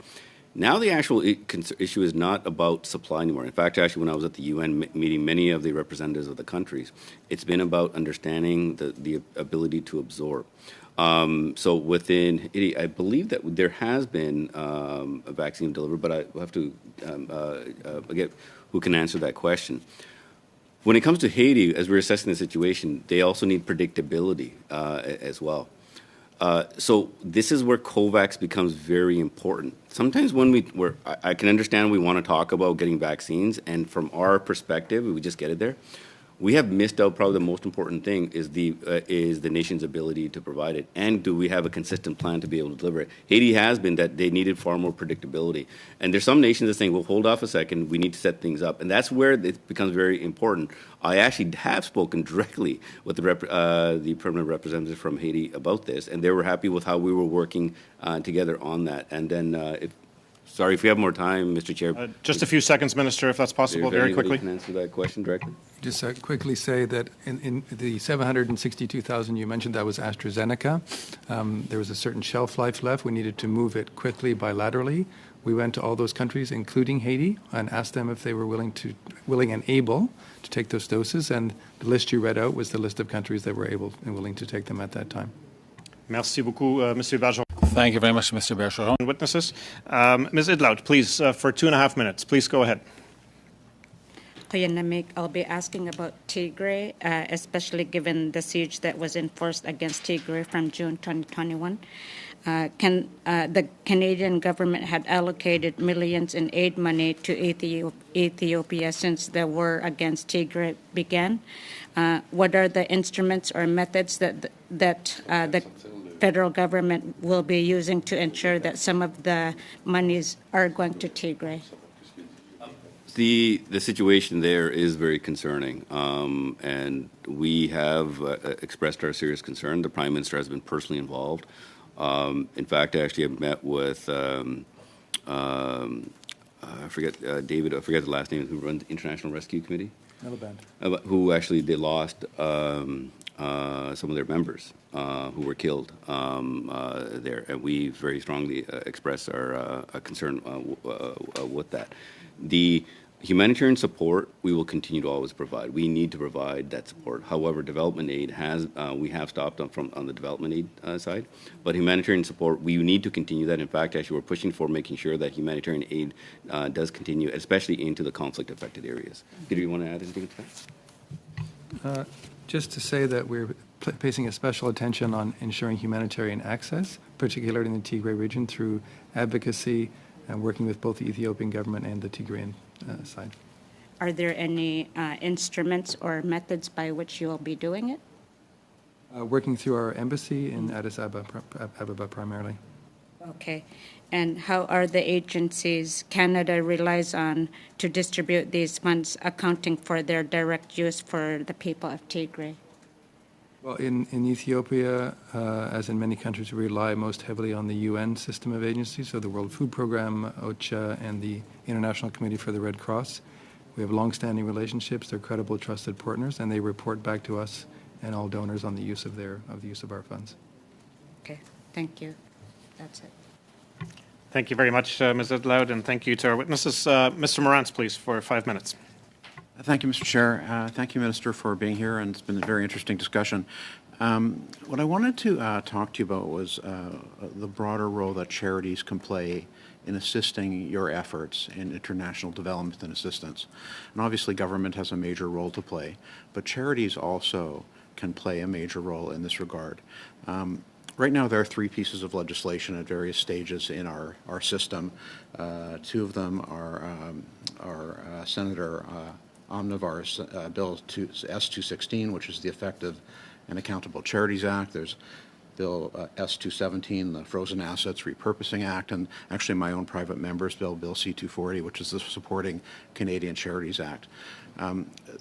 Now the actual issue is not about supply anymore. In fact, actually, when I was at the UN meeting many of the representatives of the countries, it's been about understanding the ability to absorb. So within Haiti, I believe that there has been a vaccine delivered, but I will have to get who can answer that question. When it comes to Haiti, as we're assessing the situation, they also need predictability as well. So this is where COVAX becomes very important. Sometimes when I can understand we want to talk about getting vaccines, and from our perspective, we just get it there. We have missed out probably the most important thing is the nation's ability to provide it, and do we have a consistent plan to be able to deliver it? Haiti has been that they needed far more predictability, and there's some nations that are saying, well, hold off a second, we need to set things up, and that's where it becomes very important. I actually have spoken directly with the permanent representative from Haiti about this, and they were happy with how we were working together on that. And then sorry, if we have more time, Mr. Chair. Just a few seconds, Minister, if that's possible, very quickly. Can answer that question directly? Just quickly say that in the 762,000 you mentioned, that was AstraZeneca. There was a certain shelf life left. We needed to move it quickly bilaterally. We went to all those countries, including Haiti, and asked them if they were willing and able to take those doses. And the list you read out was the list of countries that were able and willing to take them at that time. Merci beaucoup, Monsieur Bergeron. Thank you very much, Mr. Bergeron. Witnesses. Ms. Idlout, please, for 2.5 minutes. Please go ahead. I'll be asking about Tigray, especially given the siege that was enforced against Tigray from June 2021. The Canadian government had allocated millions in aid money to Ethiopia since the war against Tigray began. What are the instruments or methods that the federal government will be using to ensure that some of the monies are going to Tigray? The situation there is very concerning, and we have expressed our serious concern. The Prime Minister has been personally involved. In fact, actually, I've met with I forget David. I forget the last name. Who runs the International Rescue Committee? Miliband. Who actually they lost some of their members who were killed there, and we very strongly express our concern with that. Humanitarian support, we will continue to always provide. We need to provide that support. However, development aid we have stopped on the development aid side. But humanitarian support, we need to continue that. In fact, actually, we're pushing for making sure that humanitarian aid does continue, especially into the conflict-affected areas. Peter, you want to add anything to that? Just to say that we're placing a special attention on ensuring humanitarian access, particularly in the Tigray region, through advocacy and working with both the Ethiopian government and the Tigrayan side. Are there any instruments or methods by which you will be doing it? Working through our embassy in Addis Ababa primarily. Okay. And how are the agencies Canada relies on to distribute these funds accounting for their direct use for the people of Tigray? Well, in Ethiopia, as in many countries, we rely most heavily on the UN system of agencies, so the World Food Programme, OCHA, and the International Committee for the Red Cross. We have long-standing relationships. They're credible, trusted partners, and they report back to us and all donors on the use of our funds. Okay, thank you. That's it. Thank you very much, Ms. Edloud, and thank you to our witnesses. Mr. Morantz, please, for 5 minutes. Thank you, Mr. Chair. Thank you, Minister, for being here, and it's been a very interesting discussion. What I wanted to talk to you about was the broader role that charities can play in assisting your efforts in international development and assistance. And obviously, government has a major role to play, but charities also can play a major role in this regard. Right now, there are 3 pieces of legislation at various stages in our system. 2 of them are Senator Omnivar's Bill S-216, which is the Effective and Accountable Charities Act. There's Bill S-217, the Frozen Assets Repurposing Act, and actually my own private member's bill, Bill C-240, which is the Supporting Canadian Charities Act.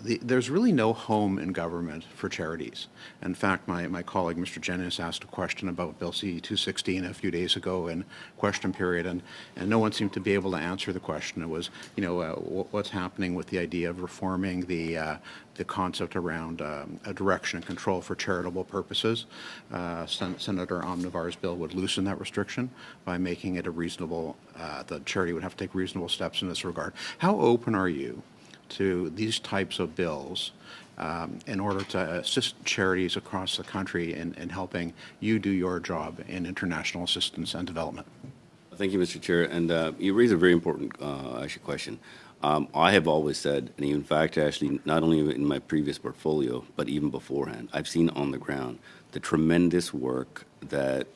There's really no home in government for charities. In fact, my colleague, Mr. Jennings, asked a question about Bill C-216 a few days ago in question period, and no one seemed to be able to answer the question. It was, what's happening with the idea of reforming the concept around a direction and control for charitable purposes. Senator Omnivar's bill would loosen that restriction by making it a reasonable, the charity would have to take reasonable steps in this regard. How open are you to these types of bills in order to assist charities across the country in helping you do your job in international assistance and development? Thank you, Mr. Chair. And you raise a very important question. I have always said, and in fact, actually, not only in my previous portfolio, but even beforehand, I've seen on the ground the tremendous work that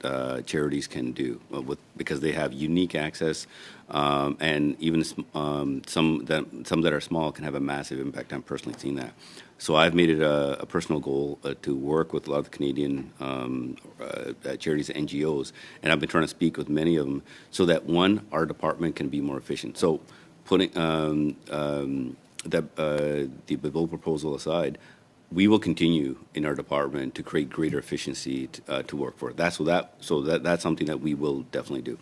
charities can do because they have unique access, and even some that are small can have a massive impact. I'm personally seeing that. So I've made it a personal goal to work with a lot of Canadian charities and NGOs, and I've been trying to speak with many of them so that, one, our department can be more efficient. So putting the bill proposal aside, we will continue in our department to create greater efficiency to work for. That's something that we will definitely do.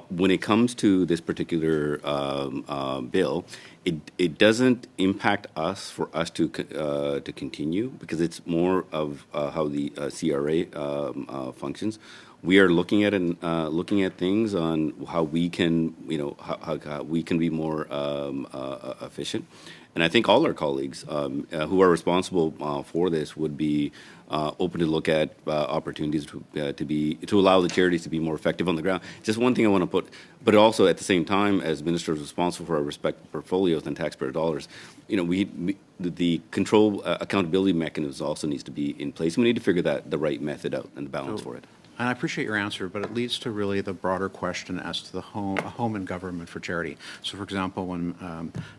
When it comes to this particular bill, it doesn't impact us for us to continue because it's more of how the CRA functions. We are looking at things on how we can how we can be more efficient. And I think all our colleagues who are responsible for this would be open to look at opportunities to allow the charities to be more effective on the ground. Just one thing I want to put, but also at the same time, as ministers responsible for our respective portfolios and taxpayer dollars, the control accountability mechanism also needs to be in place. We need to figure the right method out and the balance for it. And I appreciate your answer, but it leads to really the broader question as to a home in government for charity. So, for example, when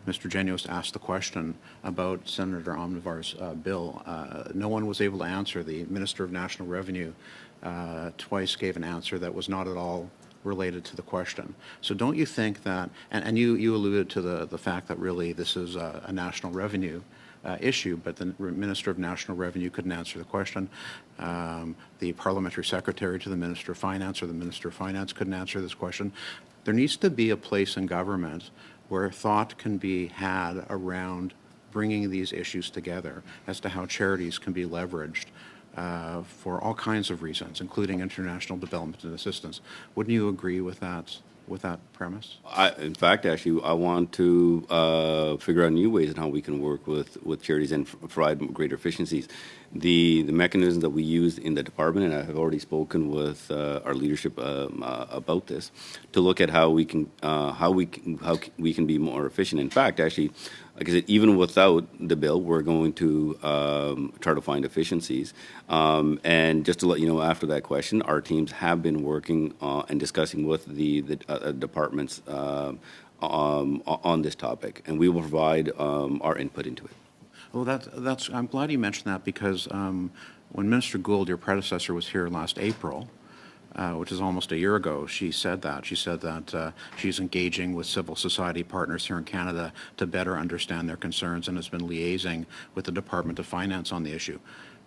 Mr. Genios asked the question about Senator Omnivar's bill, no one was able to answer. The Minister of National Revenue twice gave an answer that was not at all related to the question. So don't you think that, and you alluded to the fact that really this is a national revenue issue, but the Minister of National Revenue couldn't answer the question. The Parliamentary Secretary to the Minister of Finance or the Minister of Finance couldn't answer this question. There needs to be a place in government where thought can be had around bringing these issues together as to how charities can be leveraged for all kinds of reasons, including international development and assistance. Wouldn't you agree with that with that premise? In fact, actually, I want to figure out new ways in how we can work with charities and provide greater efficiencies. The mechanism that we use in the department, and I have already spoken with our leadership about this, to look at how we can be more efficient. In fact, actually, like I said, even without the bill, we're going to try to find efficiencies. And just to let you know, after that question, our teams have been working and discussing with the departments on this topic, and we will provide our input into it. Well, that's. I'm glad you mentioned that because when Minister Gould, your predecessor, was here last April, which is almost a year ago, she said that. She said that she's engaging with civil society partners here in Canada to better understand their concerns and has been liaising with the Department of Finance on the issue.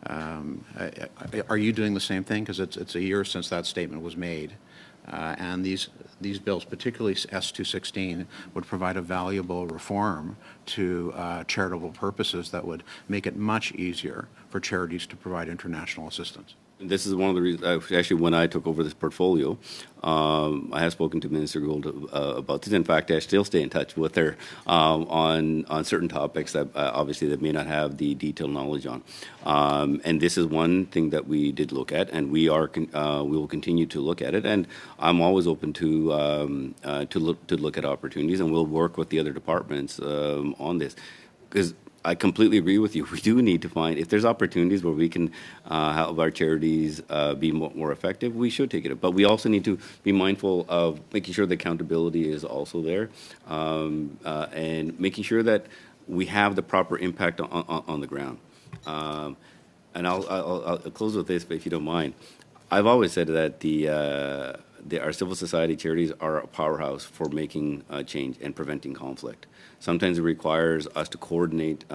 Are you doing the same thing? Because it's a year since that statement was made. And these bills, particularly S216, would provide a valuable reform to charitable purposes that would make it much easier for charities to provide international assistance. This is one of the reasons, actually, when I took over this portfolio, I have spoken to Minister Gould about this. In fact, I still stay in touch with her on certain topics that obviously they may not have the detailed knowledge on. And this is one thing that we did look at, and we will continue to look at it. And I'm always open to look at opportunities, and we'll work with the other departments on this, because I completely agree with you. We do need to find, if there's opportunities where we can help our charities be more effective, we should take it up. But we also need to be mindful of making sure the accountability is also there, and making sure that we have the proper impact on the ground. And I'll close with this, if you don't mind. I've always said that our civil society charities are a powerhouse for making change and preventing conflict. Sometimes it requires us to coordinate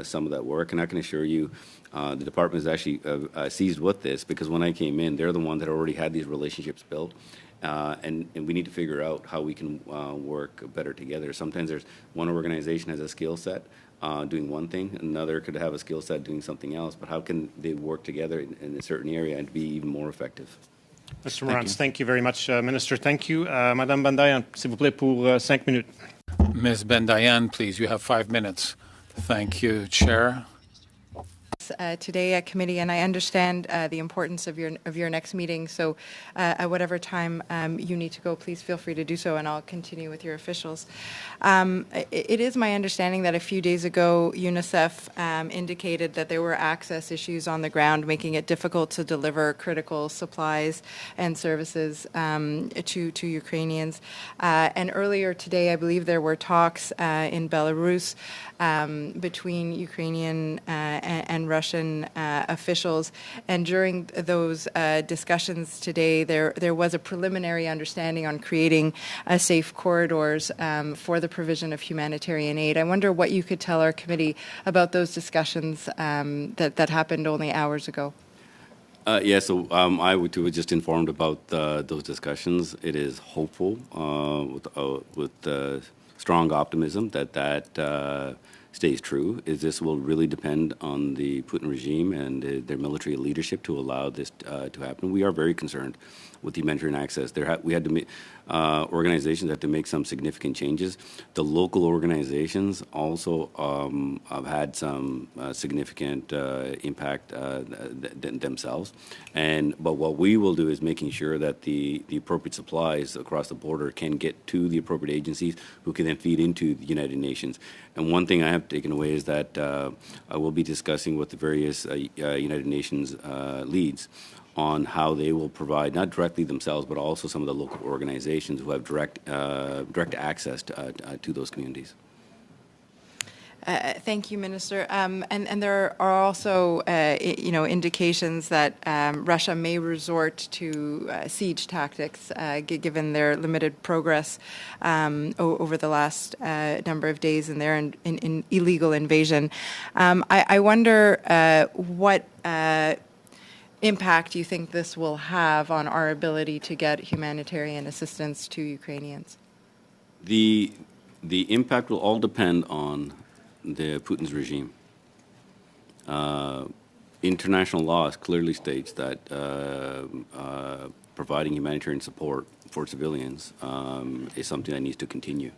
some of that work, and I can assure you the department is actually seized with this, because when I came in, they're the one that already had these relationships built, and we need to figure out how we can work better together. Sometimes there's one organization has a skill set doing one thing, another could have a skill set doing something else, but how can they work together in a certain area and be even more effective? Mr. Morantz, thank you very much, Minister. Thank you. Madame Bandayan, s'il vous plaît, pour 5 minutes. Ms. Bendayan, please, you have 5 minutes. Thank you, Chair. Today at committee, and I understand the importance of your next meeting. So, at whatever time you need to go, please feel free to do so, and I'll continue with your officials. It is my understanding that a few days ago, UNICEF indicated that there were access issues on the ground, making it difficult to deliver critical supplies and services to Ukrainians. And earlier today, I believe there were talks in Belarus between Ukrainian and Russian officials, and during those discussions today, there was a preliminary understanding on creating safe corridors for the provision of humanitarian aid. I wonder what you could tell our committee about those discussions that happened only hours ago. So I was just informed about those discussions. It is hopeful with strong optimism that stays true. This will really depend on the Putin regime and their military leadership to allow this to happen. We are very concerned with humanitarian access. We had to organizations had to make some significant changes. The local organizations also have had some significant impact themselves. But what we will do is making sure that the appropriate supplies across the border can get to the appropriate agencies who can then feed into the United Nations. And one thing I have taken away is that I will be discussing with the various United Nations leads on how they will provide, not directly themselves, but also some of the local organizations who have direct access to those communities. Thank you, Minister. And there are also, indications that Russia may resort to siege tactics, given their limited progress over the last number of days in their in illegal invasion. I wonder what impact you think this will have on our ability to get humanitarian assistance to Ukrainians? The impact will all depend on the Putin's regime. International law clearly states that providing humanitarian support for civilians is something that needs to continue.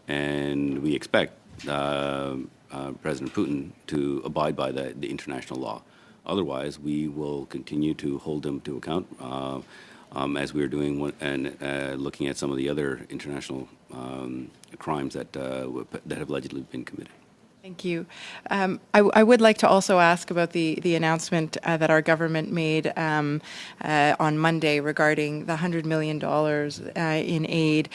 And we expect President Putin to abide by the international law. Otherwise, we will continue to hold him to account as we are doing and looking at some of the other international crimes that have allegedly been committed. Thank you. I would like to also ask about the announcement that our government made on Monday regarding the $100 million in aid.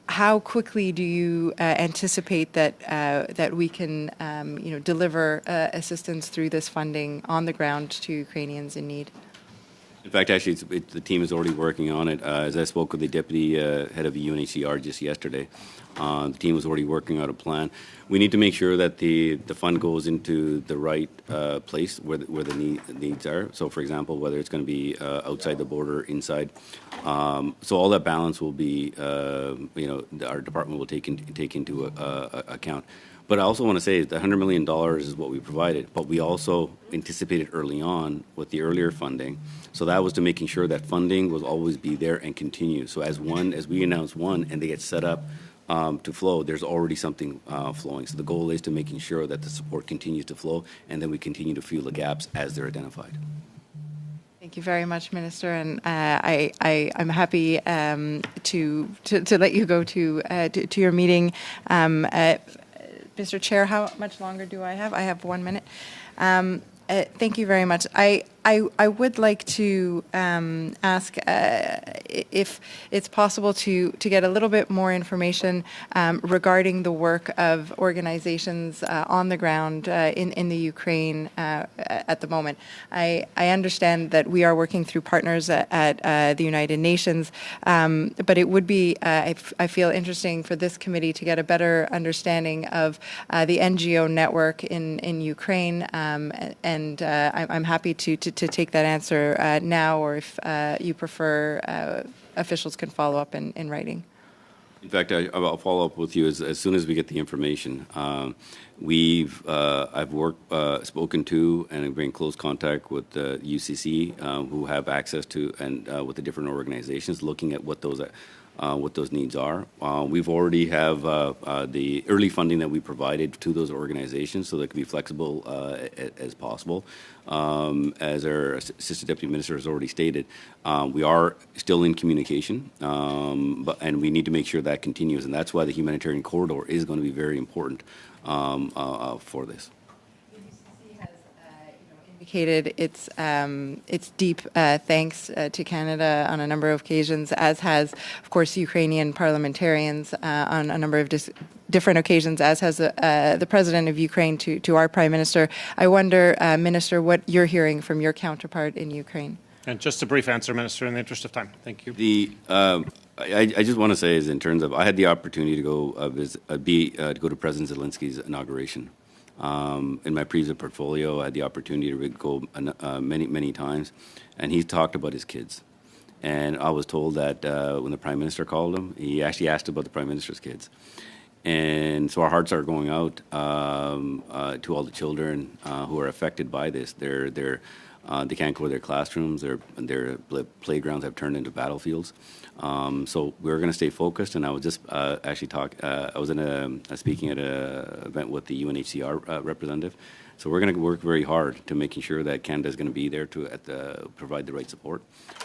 How quickly do you anticipate that we can, deliver assistance through this funding on the ground to Ukrainians in need? In fact, actually, the team is already working on it. As I spoke with the deputy head of the UNHCR just yesterday, the team was already working out a plan. We need to make sure that the fund goes into the right place where the needs are. So, for example, whether it's going to be outside the border, inside. So all that balance will be, our department will take into account. But I also want to say the $100 million is what we provided, but we also anticipated early on with the earlier funding. So that was to making sure that funding will always be there and continue. So as we announce one and they get set up to flow, there's already something flowing. So the goal is to making sure that the support continues to flow and then we continue to fill the gaps as they're identified. Thank you very much, Minister, and I'm happy to let you go to your meeting. Mr. Chair, how much longer do I have? I have 1 minute. Thank you very much. I would like to ask if it's possible to get a little bit more information regarding the work of organizations on the ground in the Ukraine at the moment. I understand that we are working through partners at the United Nations, but it would be, I feel, interesting for this committee to get a better understanding of the NGO network in Ukraine, and I'm happy to take that answer now, or if you prefer, officials can follow up in writing. In fact, I'll follow up with you as soon as we get the information. I've spoken to and been in close contact with the UCC, who have access to, and with the different organizations, looking at what those needs are. We've already have the early funding that we provided to those organizations, so they can be flexible as possible. As our Assistant Deputy Minister has already stated, we are still in communication, and we need to make sure that continues, and that's why the humanitarian corridor is going to be very important for this. Indicated its deep thanks to Canada on a number of occasions, as has, of course, Ukrainian parliamentarians on a number of different occasions, as has the President of Ukraine to our Prime Minister. I wonder, Minister, what you're hearing from your counterpart in Ukraine. And just a brief answer, Minister, in the interest of time. Thank you. I just want to say, is in terms of, I had the opportunity to go to President Zelensky's inauguration. In my previous portfolio, I had the opportunity to go many times, and he talked about his kids. And I was told that when the Prime Minister called him, he actually asked about the Prime Minister's kids. And so our hearts are going out to all the children who are affected by this. They can't go to their classrooms. Their playgrounds have turned into battlefields. So we're going to stay focused. And I was just I was speaking at an event with the UNHCR representative. So we're going to work very hard to making sure that Canada is going to be there to provide the right support.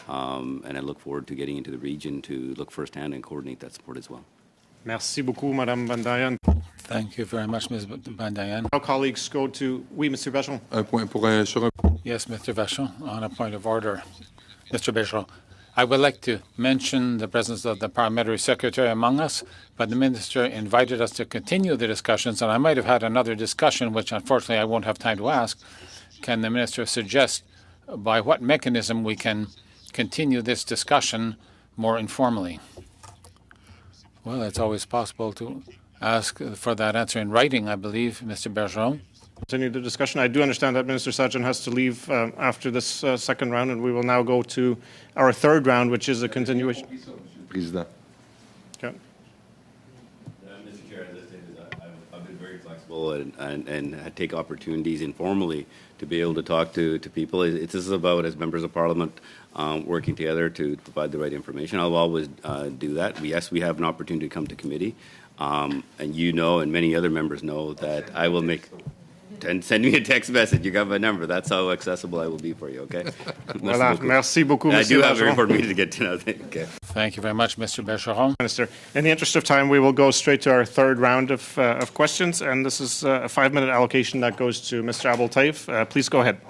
And I look forward to getting into the region to look firsthand and coordinate that support as well. Merci beaucoup, Madame Bandayan. Thank you very much, Ms. Bandayan. Our colleagues go to, oui, Monsieur Vachon. Yes, Mr. Vachon, on a point of order. Mr. Bergeron, I would like to mention the presence of the Parliamentary Secretary among us, but the Minister invited us to continue the discussions, and I might have had another discussion, which unfortunately I won't have time to ask. Can the Minister suggest by what mechanism we can continue this discussion more informally? Well, it's always possible to ask for that answer in writing, I believe, Mr. Bergeron. Continue the discussion. I do understand that Minister Sajjan has to leave after this second round, and we will now go to our third round, which is a continuation. President. Okay. Mr. Chair, as I stated, I would I've been very flexible and take opportunities informally to be able to talk to people. This is about, as members of parliament, working together to provide the right information. I'll always do that. Yes, we have an opportunity to come to committee. And and many other members know that I will make... And send me a text message. You got my number. That's how accessible I will be for you, okay? Voilà. Merci beaucoup, I do Monsieur have a very Bergeron. important meeting to get to now. Okay. Thank you very much, Mr. Bergeron. Minister. In the interest of time, we will go straight to our third round of questions, and this is a 5-minute allocation that goes to Mr. Abel Taif. Please go ahead.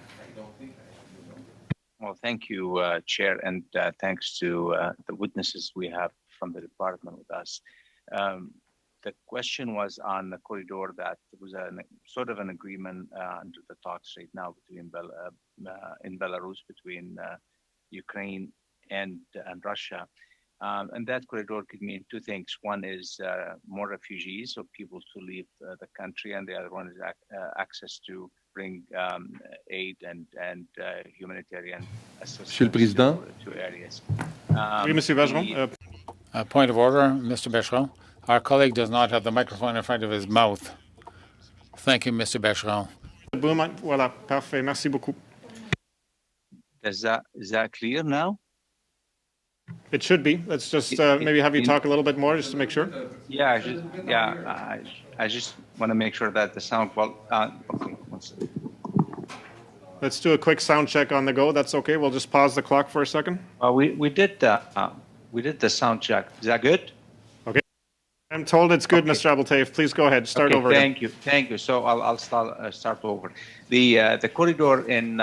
Well, thank you, Chair, and thanks to the witnesses we have from the department with us. The question was on the corridor that there was sort of an agreement under the talks right now between in Belarus between Ukraine and Russia. And that corridor could mean two things. One is more refugees, so people to leave the country, and the other one is access to bring aid and humanitarian assistance Monsieur le Président. to areas. Oui, Monsieur Bergeron. Point of order, Mr. Bergeron. Our colleague does not have the microphone in front of his mouth. Thank you, Mr. Bergeron. Voilà, parfait. Merci beaucoup. Is that clear now? It should be. Let's just maybe have you talk a little bit more just to make sure. Yeah, I just want to make sure that the sound okay, one second. Let's do a quick sound check on the go. That's okay. We'll just pause the clock for a second. We did the sound check. Is that good? Okay. I'm told it's good, Mr. Abel Taif. Please go ahead. Start over again. Thank you. So I'll start over. The corridor in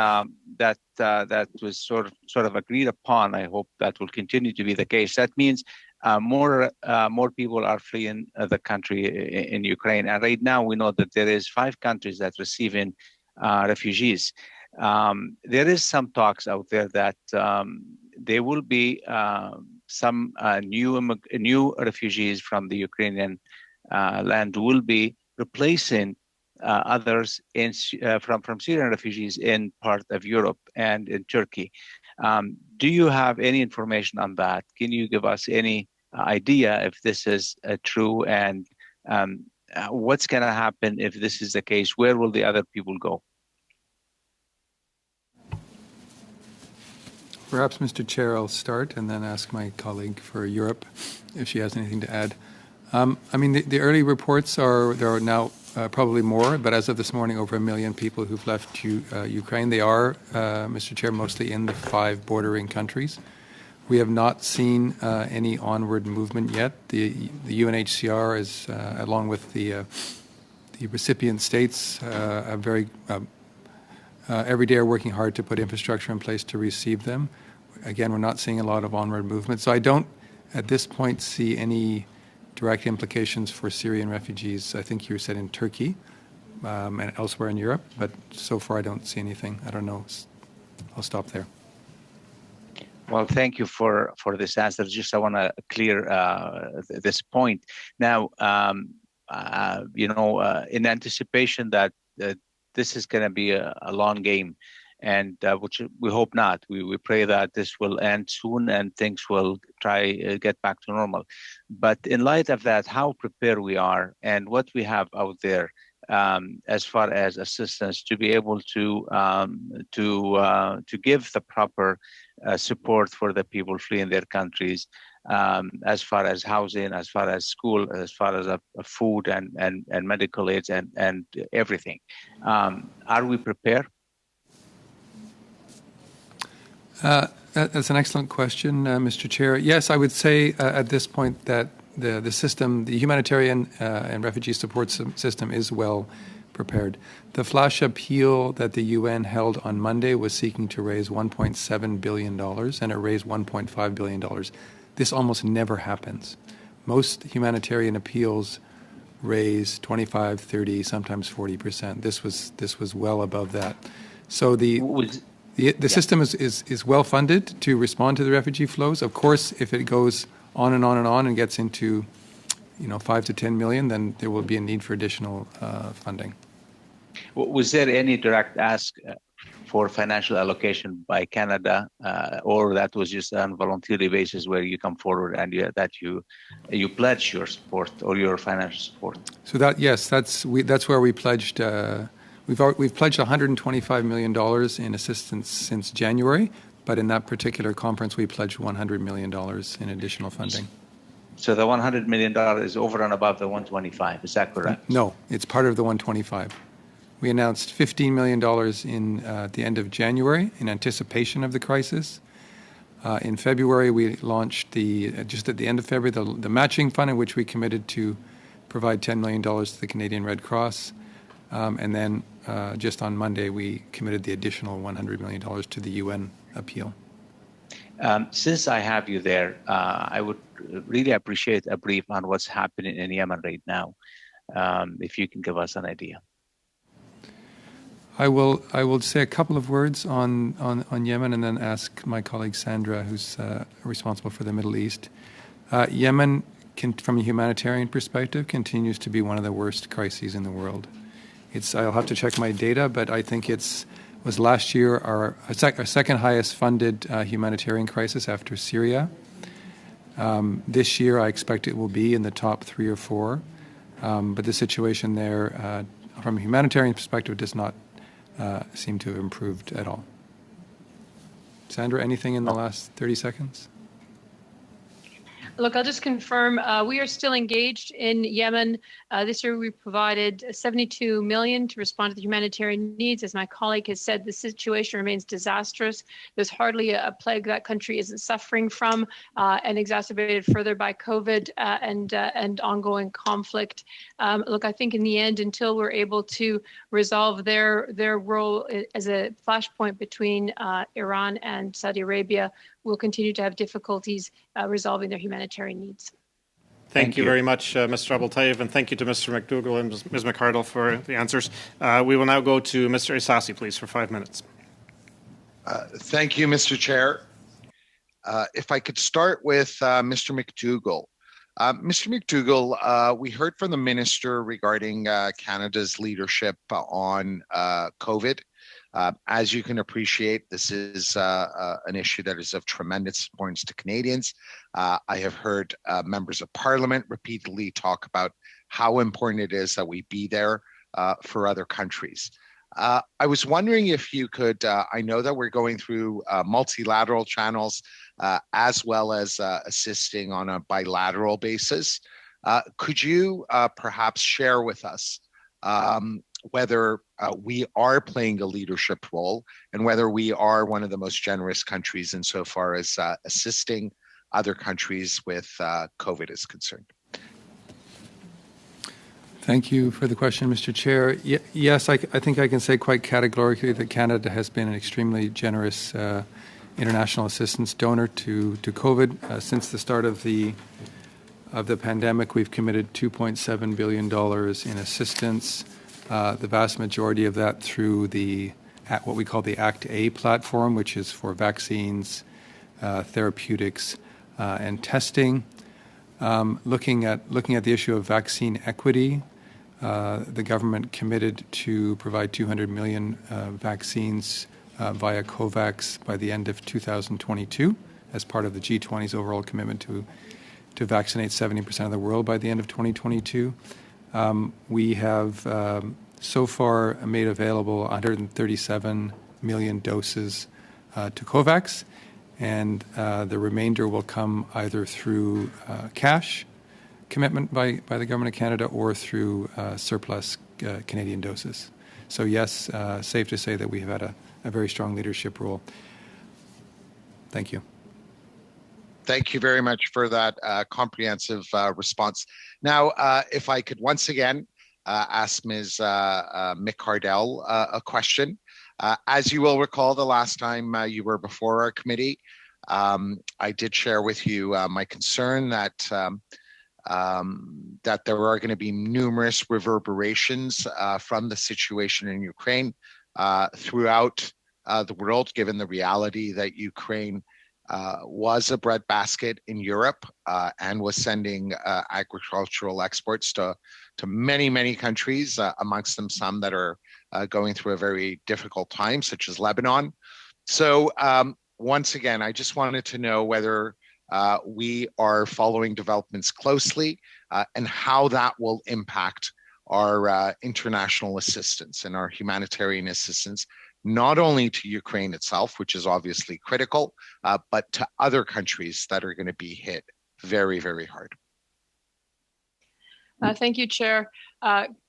that was sort of agreed upon. I hope that will continue to be the case. That means more people are fleeing the country in Ukraine, and right now we know that there is 5 countries that receiving refugees. There is some talks out there that there will be some new refugees from the Ukrainian land will be replacing others from Syrian refugees in part of Europe and in Turkey. Do you have any information on that? Can you give us any idea if this is true, and what's going to happen if this is the case? Where will the other people go? Perhaps, Mr. Chair, I'll start and then ask my colleague for Europe if she has anything to add. I mean, the early reports there are now probably more, but as of this morning, over 1 million people who've left Ukraine. They are, Mr. Chair, mostly in the 5 bordering countries. We have not seen any onward movement yet. The UNHCR is, along with the recipient states, are very every day are working hard to put infrastructure in place to receive them. Again, we're not seeing a lot of onward movement. So I don't, at this point, see any direct implications for Syrian refugees. I think you said in Turkey and elsewhere in Europe, but so far I don't see anything. I don't know. I'll stop there. Well, thank you for this answer. Just I want to clear this point. Now, in anticipation that this is going to be a long game, and which we hope not. We pray that this will end soon and things will get back to normal. But in light of that, how prepared we are and what we have out there as far as assistance to be able to give the proper support for the people fleeing their countries, as far as housing, as far as school, as far as food and medical aids and everything. Are we prepared? That's an excellent question, Mr. Chair. Yes, I would say at this point that the system, the humanitarian and refugee support system is well prepared. The flash appeal that the UN held on Monday was seeking to raise $1.7 billion, and it raised $1.5 billion. This almost never happens. Most humanitarian appeals raise 25, 30, sometimes 40%. This was well above that. So the system is well funded to respond to the refugee flows. Of course, if it goes on and on and on and gets into 5 to 10 million, then there will be a need for additional funding. Was there any direct ask for financial allocation by Canada, or that was just on voluntary basis where you come forward and you pledge your support or your financial support? So that's where we pledged. We've pledged $125 million in assistance since January, but in that particular conference we pledged $100 million in additional funding. So the $100 million is over and above the 125. Is that correct? No, it's part of the 125. We announced $15 million in the end of January in anticipation of the crisis. In February, we launched just at the end of February, the matching fund in which we committed to provide $10 million to the Canadian Red Cross. And then just on Monday, we committed the additional $100 million to the UN appeal. Since I have you there, I would really appreciate a brief on what's happening in Yemen right now, if you can give us an idea. I will say a couple of words on Yemen and then ask my colleague Sandra, who's responsible for the Middle East. Yemen, from a humanitarian perspective, continues to be one of the worst crises in the world. I'll have to check my data, but I think was last year our second highest funded humanitarian crisis after Syria. This year, I expect it will be in the top 3 or 4. But the situation there, from a humanitarian perspective, does not seem to have improved at all. Sandra, anything in the last 30 seconds? Look, I'll just confirm we are still engaged in Yemen. This year we provided $72 million to respond to the humanitarian needs. As my colleague has said, the situation remains disastrous. There's hardly a plague that country isn't suffering from, and exacerbated further by COVID and ongoing conflict. Look, I think in the end, until we're able to resolve their role as a flashpoint between Iran and Saudi Arabia, we'll continue to have difficulties resolving their humanitarian needs. Thank you very much, Mr. Abultayev, and thank you to Mr. McDougall and Ms. McArdle for the answers. We will now go to Mr. Isasi, please, for 5 minutes. Thank you, Mr. Chair. If I could start with Mr. McDougall. Mr. McDougall, we heard from the Minister regarding Canada's leadership on COVID. As you can appreciate, this is an issue that is of tremendous importance to Canadians. I have heard members of Parliament repeatedly talk about how important it is that we be there for other countries. I was wondering if you could, I know that we're going through multilateral channels as well as assisting on a bilateral basis. Could you perhaps share with us whether we are playing a leadership role and whether we are one of the most generous countries insofar as assisting other countries with COVID is concerned? Thank you for the question, Mr. Chair. Yes, I think I can say quite categorically that Canada has been an extremely generous international assistance donor to COVID. Since the start of the pandemic, we've committed $2.7 billion in assistance. The vast majority of that through what we call the ACT A platform, which is for vaccines, therapeutics, and testing. Looking at the issue of vaccine equity, the government committed to provide 200 million vaccines via COVAX by the end of 2022 as part of the G20's overall commitment to vaccinate 70% of the world by the end of 2022. We have so far made available 137 million doses to COVAX, and the remainder will come either through cash commitment by the Government of Canada or through surplus Canadian doses. So yes, safe to say that we have had a very strong leadership role. Thank you. Thank you very much for that comprehensive response. Now, if I could once again ask Ms. McArdle a question. As you will recall, the last time you were before our committee, I did share with you my concern that there are going to be numerous reverberations from the situation in Ukraine throughout the world, given the reality that Ukraine was a breadbasket in Europe and was sending agricultural exports to many, many countries, amongst them some that are going through a very difficult time, such as Lebanon. So once again, I just wanted to know whether we are following developments closely and how that will impact our international assistance and our humanitarian assistance, not only to Ukraine itself, which is obviously critical, but to other countries that are going to be hit very, very hard. Thank you, Chair.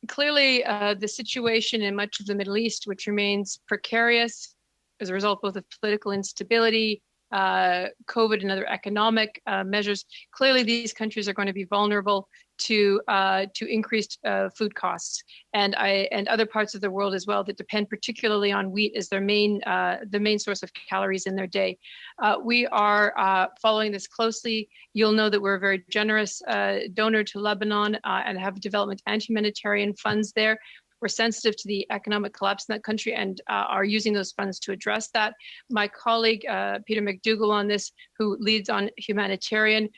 Clearly, the situation in much of the Middle East, which remains precarious as a result both of political instability, COVID and other economic measures, clearly these countries are going to be vulnerable to increased food costs, and other parts of the world as well that depend particularly on wheat as their main source of calories in their day. We are following this closely. You'll know that we're a very generous donor to Lebanon and have development and humanitarian funds there. We're sensitive to the economic collapse in that country and are using those funds to address that. My colleague, Peter McDougall on this, who leads on humanitarian,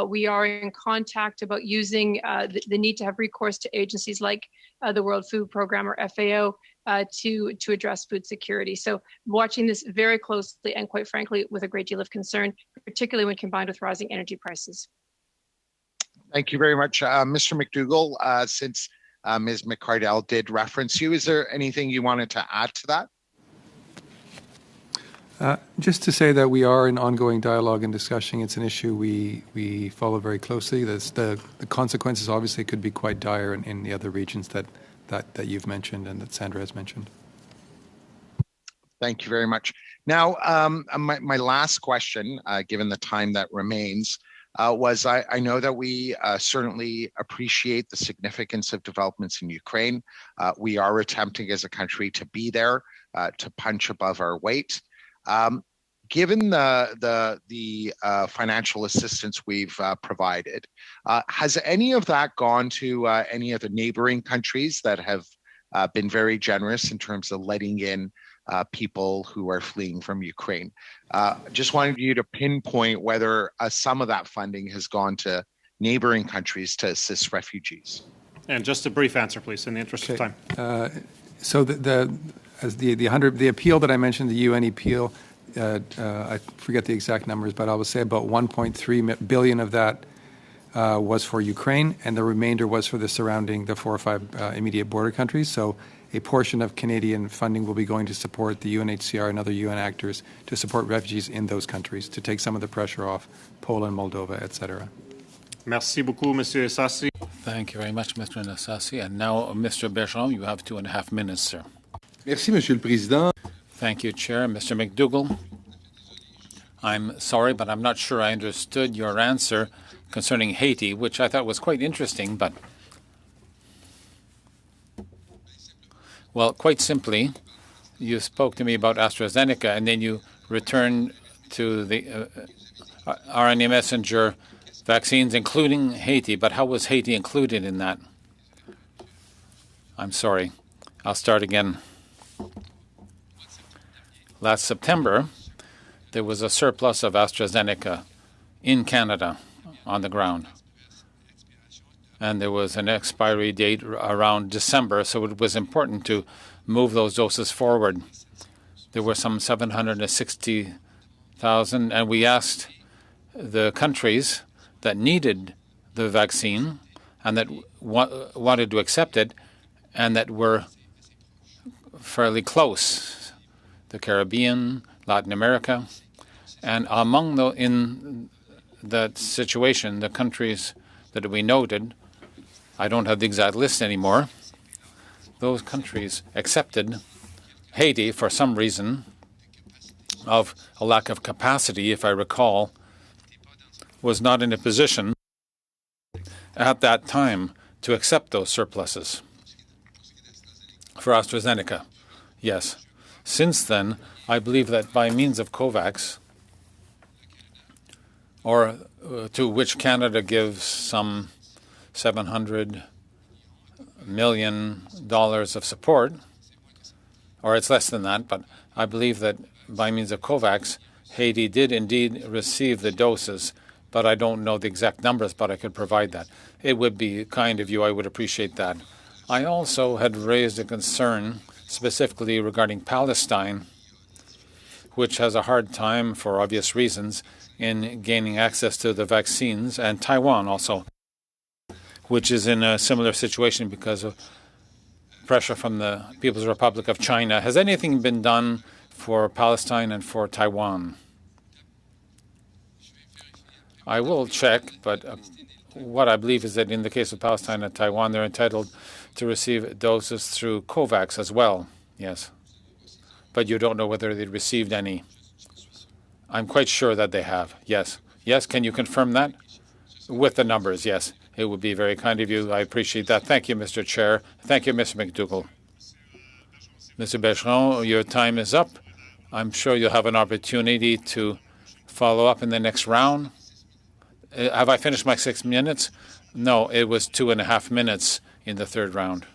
we are in contact about using the need to have recourse to agencies like the World Food Programme or FAO to address food security. So watching this very closely and quite frankly, with a great deal of concern, particularly when combined with rising energy prices. Thank you very much, Mr. McDougall. Since Ms. McCardell did reference you, is there anything you wanted to add to that? Just to say that we are in ongoing dialogue and discussion. It's an issue we follow very closely. The consequences obviously could be quite dire in the other regions that you've mentioned and that Sandra has mentioned. Thank you very much. Now, my last question, given the time that remains, was I know that we certainly appreciate the significance of developments in Ukraine. We are attempting as a country to be there, to punch above our weight. Given the financial assistance we've provided, has any of that gone to any of the neighboring countries that have been very generous in terms of letting in people who are fleeing from Ukraine? Just wanted you to pinpoint whether some of that funding has gone to neighboring countries to assist refugees. And just a brief answer, please, in the interest of time. So the appeal that I mentioned, the UN appeal, I forget the exact numbers, but I will say about 1.3 billion of that was for Ukraine, and the remainder was for the 4 or 5 immediate border countries. So a portion of Canadian funding will be going to support the UNHCR and other UN actors to support refugees in those countries, to take some of the pressure off Poland, Moldova, etc. Merci beaucoup, Monsieur Sassi. Thank you very much, Mr. Nassassi. And now, Mr. Bergeron, you have 2.5 minutes, sir. Merci, Monsieur le Président. Thank you, Chair. Mr. McDougall, I'm sorry, but I'm not sure I understood your answer concerning Haiti, which I thought was quite interesting, but well, quite simply, you spoke to me about AstraZeneca, and then you returned to the RNA messenger vaccines, including Haiti. But how was Haiti included in that? I'm sorry. I'll start again. Last September, there was a surplus of AstraZeneca in Canada on the ground. And there was an expiry date around December, so it was important to move those doses forward. There were some 760,000, and we asked the countries that needed the vaccine and that wanted to accept it and that were fairly close, the Caribbean, Latin America, and in that situation, the countries that we noted, I don't have the exact list anymore, those countries accepted Haiti for some reason of a lack of capacity, if I recall, was not in a position at that time to accept those surpluses for AstraZeneca. Yes. Since then, I believe that by means of COVAX, or to which Canada gives some $700 million of support, or it's less than that, but I believe that by means of COVAX, Haiti did indeed receive the doses, but I don't know the exact numbers, but I could provide that. It would be kind of you. I would appreciate that. I also had raised a concern specifically regarding Palestine, which has a hard time, for obvious reasons, in gaining access to the vaccines, and Taiwan also, which is in a similar situation because of pressure from the People's Republic of China. Has anything been done for Palestine and for Taiwan? I will check, but what I believe is that in the case of Palestine and Taiwan, they're entitled to receive doses through COVAX as well. Yes. But you don't know whether they received any. I'm quite sure that they have. Yes. Yes, can you confirm that? With the numbers, yes. It would be very kind of you. I appreciate that. Thank you, Mr. Chair. Thank you, Mr. McDougall. Mr. Bergeron, your time is up. I'm sure you'll have an opportunity to follow up in the next round. Have I finished my 6 minutes? No, it was 2.5 minutes in the third round.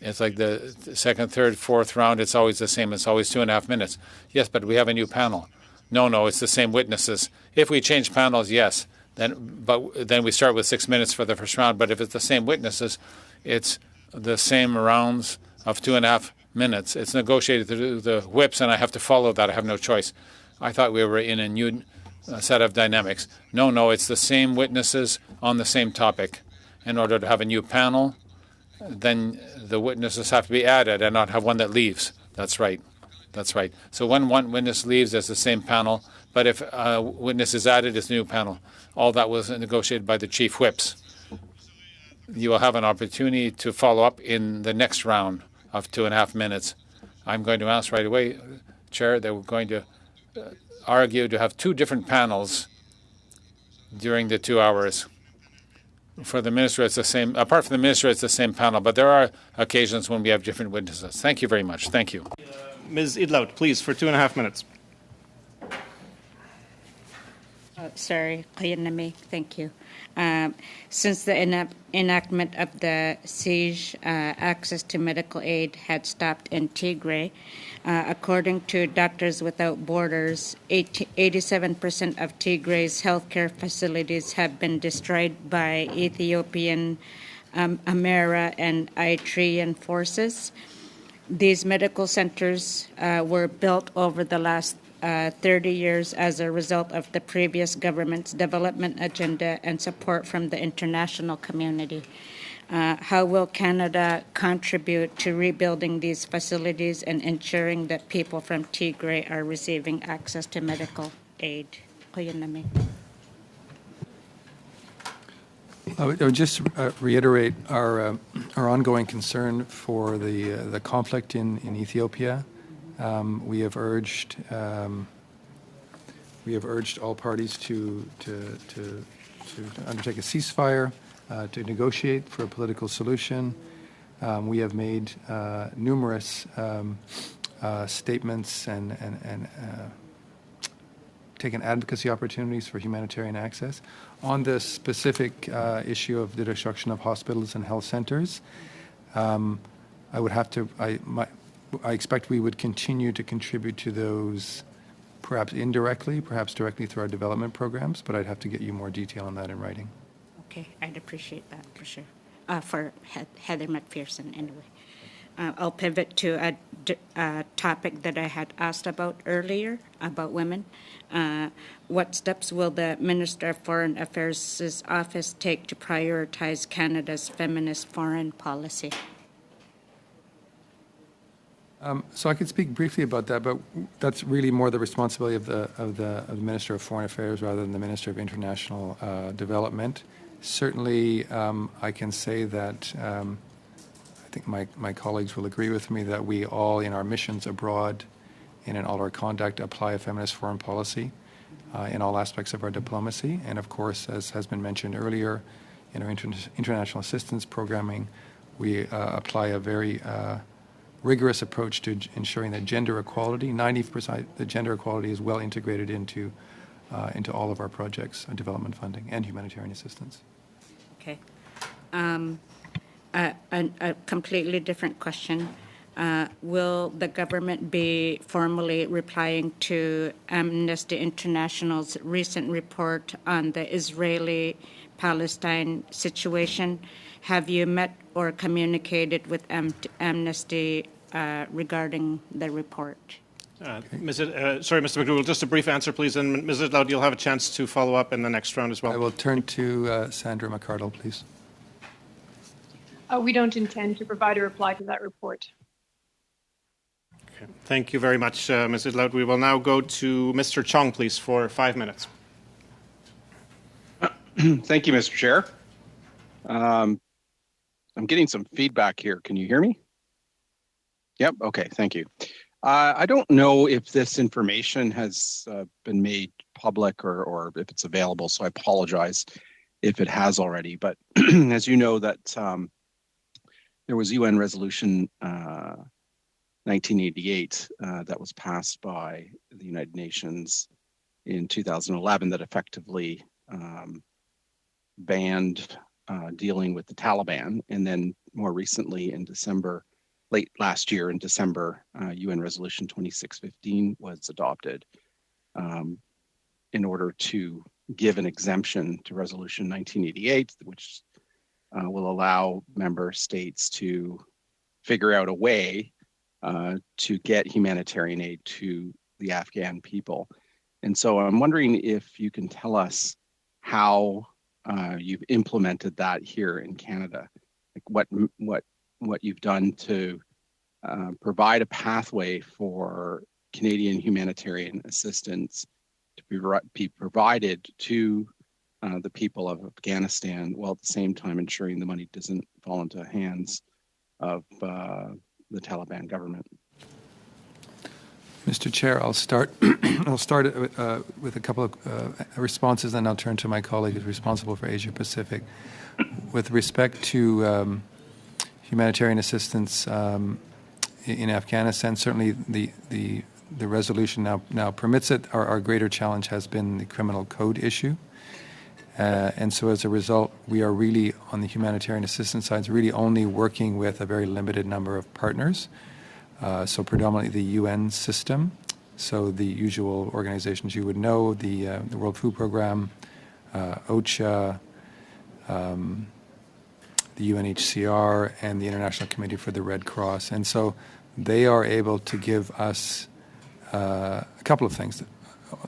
It's like the second, third, fourth round. It's always the same. It's always 2.5 minutes. Yes, but we have a new panel. No, it's the same witnesses. If we change panels, yes. Then we start with 6 minutes for the first round. But if it's the same witnesses, it's the same rounds of 2.5 minutes. It's negotiated through the whips, and I have to follow that. I have no choice. I thought we were in a new set of dynamics. No, it's the same witnesses on the same topic. In order to have a new panel, then the witnesses have to be added and not have one that leaves. That's right. So when one witness leaves, there's the same panel. But if a witness is added, it's a new panel. All that was negotiated by the chief whips. You will have an opportunity to follow up in the next round of 2.5 minutes. I'm going to ask right away, Chair, that we're going to argue to have 2 different panels during the 2 hours. For the minister, it's the same. Apart from the minister, it's the same panel. But there are occasions when we have different witnesses. Thank you very much. Thank you. Ms. Idlout, please, for 2.5 minutes. Sorry, thank you. Since the enactment of the siege, access to medical aid had stopped in Tigray. According to Doctors Without Borders, 87% of Tigray's healthcare facilities have been destroyed by Ethiopian Amhara and Eritrean forces. These medical centers were built over the last 30 years as a result of the previous government's development agenda and support from the international community. How will Canada contribute to rebuilding these facilities and ensuring that people from Tigray are receiving access to medical aid? I would just reiterate our ongoing concern for the conflict in Ethiopia. We have urged all parties to undertake a ceasefire, to negotiate for a political solution. We have made numerous statements and taken advocacy opportunities for humanitarian access. On the specific issue of the destruction of hospitals and health centers, I expect we would continue to contribute to those, perhaps indirectly, perhaps directly through our development programs, but I'd have to get you more detail on that in writing. Okay, I'd appreciate that for sure. For Heather McPherson, anyway. I'll pivot to a topic that I had asked about earlier, about women. What steps will the Minister of Foreign Affairs' office take to prioritize Canada's feminist foreign policy? So I could speak briefly about that, but that's really more the responsibility of the Minister of Foreign Affairs rather than the Minister of International Development. Certainly, I can say that I think my colleagues will agree with me that we all, in our missions abroad and in all our conduct, apply a feminist foreign policy in all aspects of our diplomacy. And of course, as has been mentioned earlier, in our international assistance programming, we apply a very rigorous approach to ensuring that gender equality, 90% the gender equality is well integrated into all of our projects, development funding and humanitarian assistance. Okay. A completely different question. will the government be formally replying to Amnesty International's recent report on the Israeli-Palestine situation? Have you met or communicated with Amnesty regarding the report? Sorry, Mr. McDougall, just a brief answer, please. And Ms. Loud, you'll have a chance to follow up in the next round as well. I will turn to Sandra McCardle, please. We don't intend to provide a reply to that report. Okay. Thank you very much, Ms. Loud. We will now go to Mr. Chong, please, for 5 minutes. Thank you, Mr. Chair. I'm getting some feedback here. Can you hear me? Yep. Okay. Thank you. I don't know if this information has been made public or if it's available, so I apologize if it has already. But as you know, that there was UN Resolution 1988 that was passed by the United Nations in 2011 that effectively banned dealing with the Taliban. And then more recently in December, late last year in December, UN Resolution 2615 was adopted in order to give an exemption to Resolution 1988, which will allow member states to figure out a way to get humanitarian aid to the Afghan people. And so I'm wondering if you can tell us how you've implemented that here in Canada, like what you've done to provide a pathway for Canadian humanitarian assistance to be provided to the people of Afghanistan, while at the same time ensuring the money doesn't fall into the hands of the Taliban government. Mr. Chair, I'll start. I'll start with a couple of responses, and I'll turn to my colleague who's responsible for Asia Pacific. With respect to humanitarian assistance in Afghanistan, certainly the resolution now permits it. Our greater challenge has been the criminal code issue. And so as a result, we are really, on the humanitarian assistance side, really only working with a very limited number of partners. So predominantly the UN system, so the usual organizations you would know, the World Food Programme, OCHA, the UNHCR, and the International Committee for the Red Cross. And so they are able to give us a couple of things.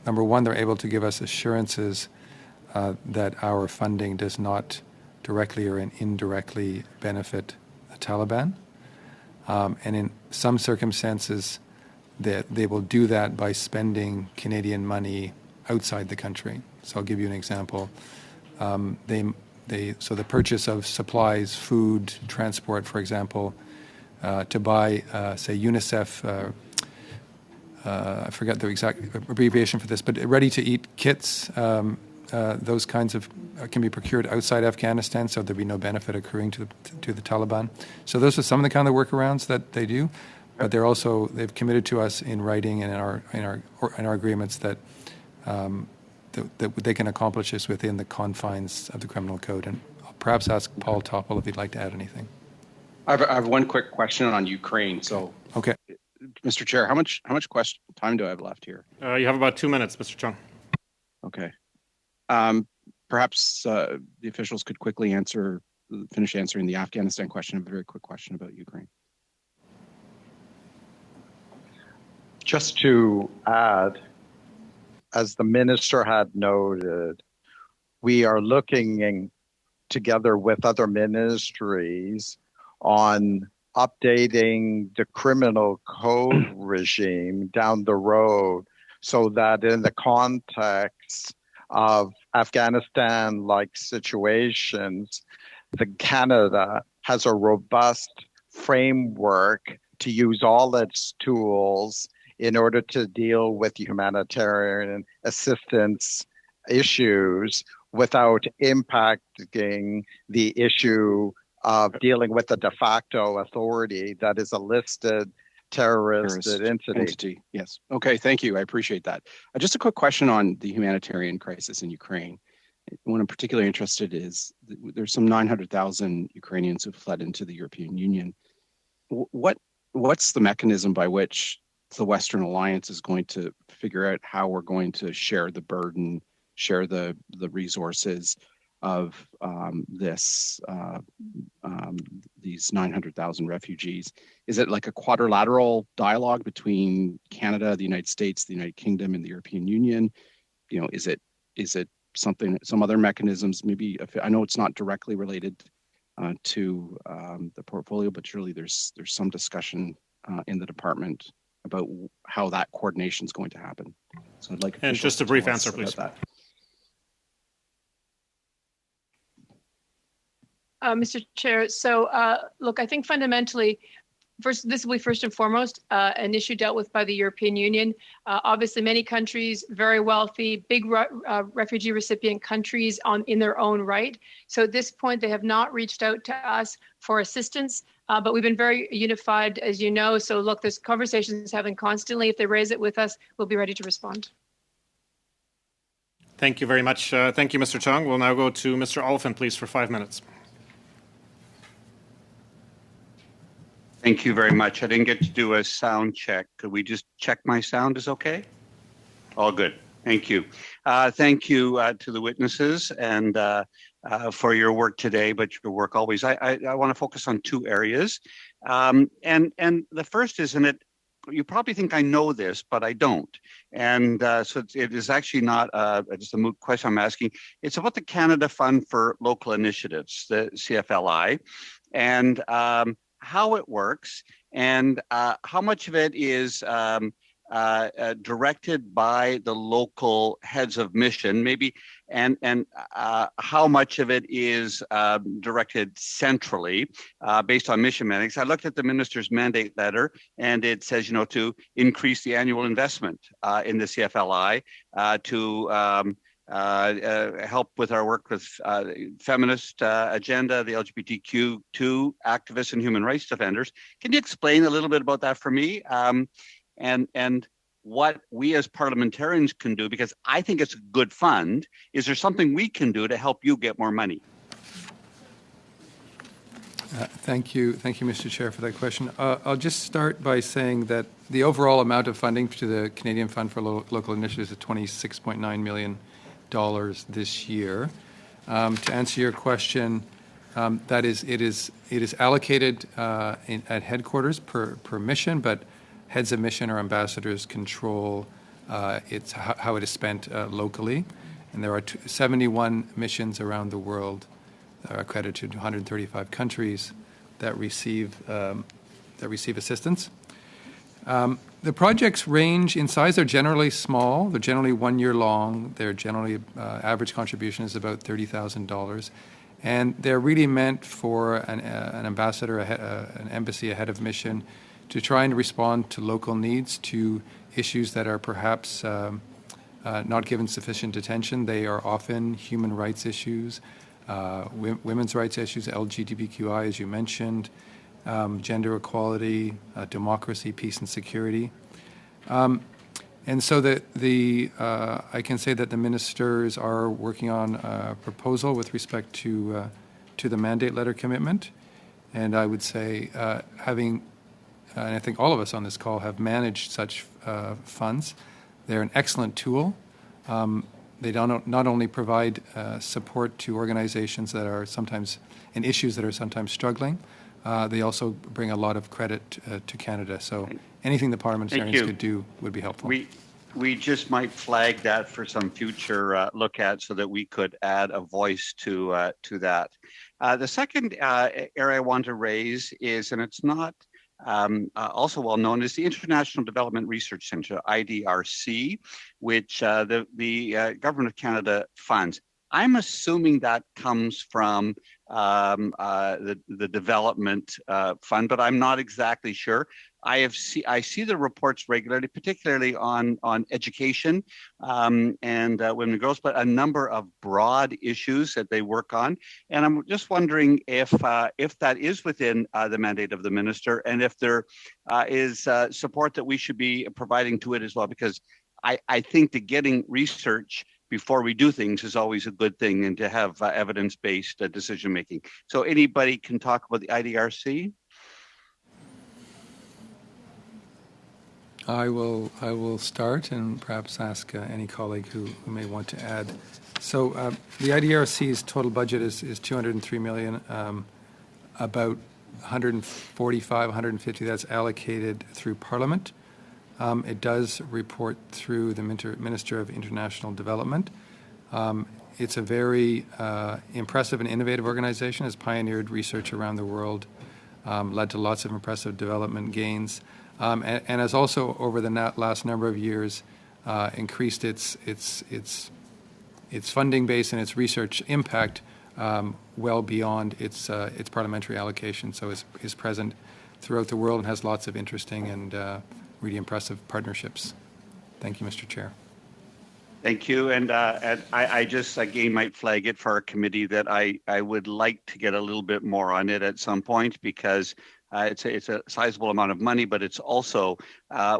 Number one, they're able to give us assurances that our funding does not directly or indirectly benefit the Taliban. And in some circumstances, they will do that by spending Canadian money outside the country. So I'll give you an example. So the purchase of supplies, food, transport, for example, to buy, say, UNICEF, I forget the exact abbreviation for this, but ready-to-eat kits, those kinds of can be procured outside Afghanistan, so there'd be no benefit accruing to the Taliban. So those are some of the kind of workarounds that they do, but they've committed to us in writing and in our agreements that that they can accomplish this within the confines of the criminal code. And I'll perhaps ask Paul Topol if he'd like to add anything. I have one quick question on Ukraine. So, okay, Mr. Chair, how much time do I have left here? You have about 2 minutes, Mr. Chung. Okay. Perhaps the officials could quickly finish answering the Afghanistan question. A very quick question about Ukraine. Just to add, as the minister had noted, we are looking together with other ministries on updating the criminal code regime down the road so that in the context of Afghanistan-like situations, Canada has a robust framework to use all its tools in order to deal with humanitarian assistance issues without impacting the issue of dealing with a de facto authority that is a listed terrorist entity. Yes. Okay. Thank you. I appreciate that. Just a quick question on the humanitarian crisis in Ukraine. What I'm particularly interested is there's some 900,000 Ukrainians who fled into the European Union. What what's the mechanism by which the Western Alliance is going to figure out how we're going to share the burden, share the resources of these 900,000 refugees? Is it like a quadrilateral dialogue between Canada, the United States, the United Kingdom, and the European Union? Is it some other mechanisms? Maybe I know it's not directly related to the portfolio, but surely there's some discussion in the department about how that coordination is going to happen. So I'd like and just a brief answer, please. Mr. Chair, so look, I think fundamentally, this will be first and foremost an issue dealt with by the European Union. Obviously, many countries, very wealthy, big refugee recipient countries in their own right. So at this point, they have not reached out to us for assistance, but we've been very unified, as you know. So look, there's conversations happening constantly. If they raise it with us, we'll be ready to respond. Thank you very much. Thank you, Mr. Chung. We'll now go to Mr. Oliphant, please, for 5 minutes. Thank you very much. I didn't get to do a sound check. Could we just check my sound is okay? All good. Thank you. Thank you to the witnesses and for your work today, but your work always. I want to focus on two areas. And the first is, you probably think I know this, but I don't. And so it is actually not just a moot question I'm asking. It's about the Canada Fund for Local Initiatives, the CFLI, and how it works and how much of it is directed by the local heads of mission, maybe, and how much of it is directed centrally based on mission mandates. I looked at the minister's mandate letter, and it says, to increase the annual investment in the CFLI to help with our work with feminist agenda, the LGBTQ2 activists and human rights defenders. Can you explain a little bit about that for me? And what we as parliamentarians can do, because I think it's a good fund. Is there something we can do to help you get more money? Thank you, Mr. Chair, for that question. I'll just start by saying that the overall amount of funding to the Canadian Fund for Local Initiatives is $26.9 million this year. To answer your question, that is, it is allocated at headquarters per mission, but heads of mission or ambassadors control how it is spent locally. And there are 71 missions around the world that are accredited to 135 countries that receive assistance. The projects range in size. They're generally small. They're generally 1 year long. They're generally average contribution is about $30,000, and they're really meant for an ambassador, an embassy, a head of mission, to try and respond to local needs, to issues that are perhaps not given sufficient attention. They are often human rights issues, women's rights issues, LGBTQI, as you mentioned, gender equality, democracy, peace, and security. And so I can say that the ministers are working on a proposal with respect to the mandate letter commitment. And I would say and I think all of us on this call have managed such funds. They're an excellent tool. They not only provide support to organizations that are sometimes in issues that are sometimes struggling, they also bring a lot of credit to Canada. So anything the parliamentarians could do would be helpful. We just might flag that for some future look at, so that we could add a voice to that. The second area I want to raise is, and it's not also well known, is the International Development Research Centre, IDRC, which the Government of Canada funds. I'm assuming that comes from the development fund, but I'm not exactly sure. I see the reports regularly, particularly on education and women and girls, but a number of broad issues that they work on. And I'm just wondering if that is within the mandate of the minister, and if there is support that we should be providing to it as well, because I think that getting research before we do things is always a good thing, and to have evidence-based decision-making. So anybody can talk about the IDRC? I will start and perhaps ask any colleague who may want to add. So the IDRC's total budget is 203 million. About 145, 150 that's allocated through Parliament. It does report through the Minister of International Development. It's a very impressive and innovative organization. Has pioneered research around the world, led to lots of impressive development gains, and has also over the last number of years increased its funding base and its research impact well beyond its parliamentary allocation. So is present throughout the world and has lots of interesting and really impressive partnerships. Thank you, Mr. Chair. Thank you. And I just, again, might flag it for our committee that I would like to get a little bit more on it at some point, because it's a sizable amount of money, but it's also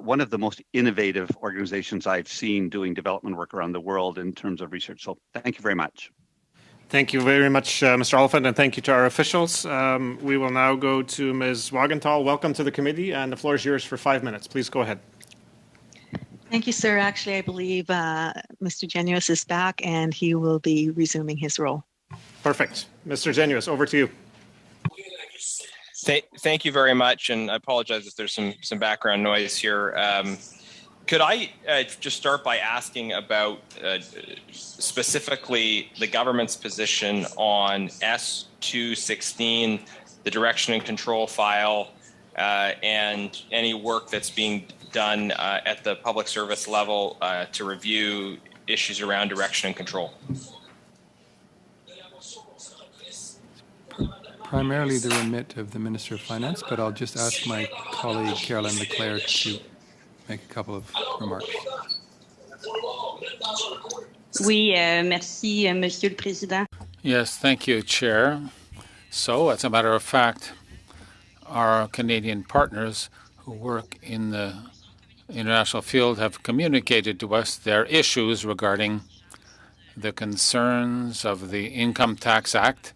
one of the most innovative organizations I've seen doing development work around the world in terms of research. So thank you very much. Thank you very much, Mr. Oliphant, and thank you to our officials. We will now go to Ms. Wagenthal. Welcome to the committee, and the floor is yours for 5 minutes. Please go ahead. Thank you, sir. Actually, I believe Mr. Genuis is back, and he will be resuming his role. Perfect. Mr. Genuis, over to you. Thank you very much, and I apologize if there's some background noise here. Could I just start by asking about specifically the government's position on S216, the direction and control file, and any work that's being done at the public service level to review issues around direction and control? Primarily the remit of the Minister of Finance, but I'll just ask my colleague Caroline Leclerc to make a couple of remarks. Oui, merci, Monsieur le Président. Yes, thank you, Chair. So, as a matter of fact, our Canadian partners who work in the international field have communicated to us their issues regarding the concerns of the Income Tax Act,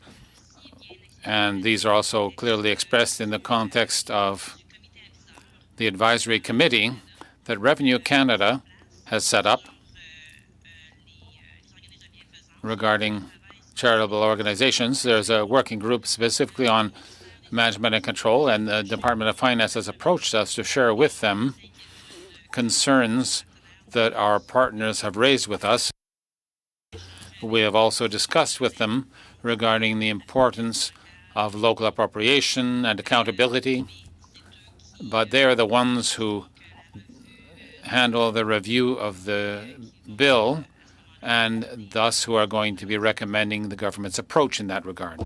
and these are also clearly expressed in the context of the advisory committee that Revenue Canada has set up regarding charitable organizations. There's a working group specifically on management and control, and the Department of Finance has approached us to share with them concerns that our partners have raised with us. We have also discussed with them regarding the importance of local appropriation and accountability, but they are the ones who handle the review of the bill and thus who are going to be recommending the government's approach in that regard.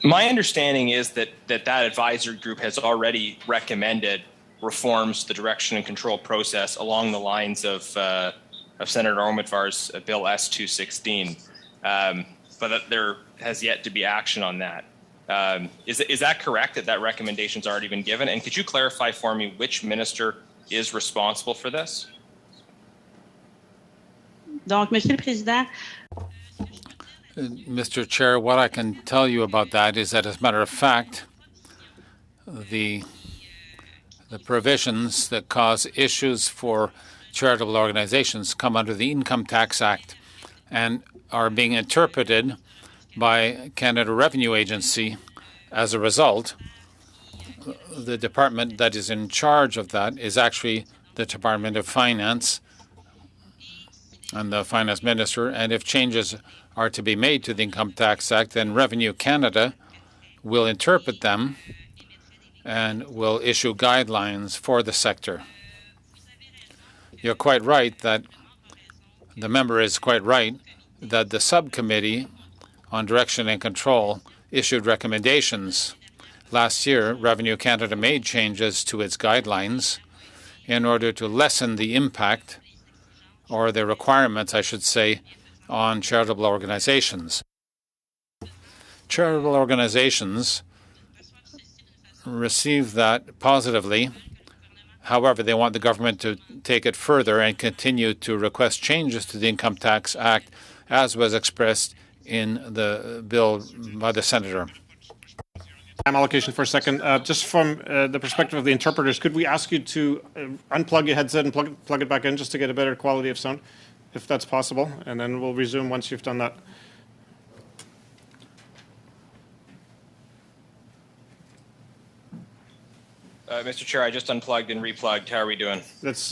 My understanding is that advisory group has already recommended reforms to the direction and control process along the lines of Senator Omitvar's Bill S216, but that there has yet to be action on that. Is that correct, that recommendation's already been given? And could you clarify for me which minister is responsible for this? Donc, Monsieur le Président. Mr. Chair, what I can tell you about that is that, as a matter of fact, the provisions that cause issues for charitable organizations come under the Income Tax Act and are being interpreted by Canada Revenue Agency. As a result, the department that is in charge of that is actually the Department of Finance and the Finance Minister, and if changes are to be made to the Income Tax Act, then Revenue Canada will interpret them and will issue guidelines for the sector. You're quite right that the member is quite right that the subcommittee on direction and control issued recommendations. Last year, Revenue Canada made changes to its guidelines in order to lessen the impact, or the requirements, I should say, on charitable organizations. Charitable organizations receive that positively. However, they want the government to take it further and continue to request changes to the Income Tax Act, as was expressed in the bill by the Senator. time allocation for a second. Just from the perspective of the interpreters, could we ask you to unplug your headset and plug it back in just to get a better quality of sound, if that's possible? And then we'll resume once you've done that. Mr. Chair, I just unplugged and replugged. How are we doing? Let's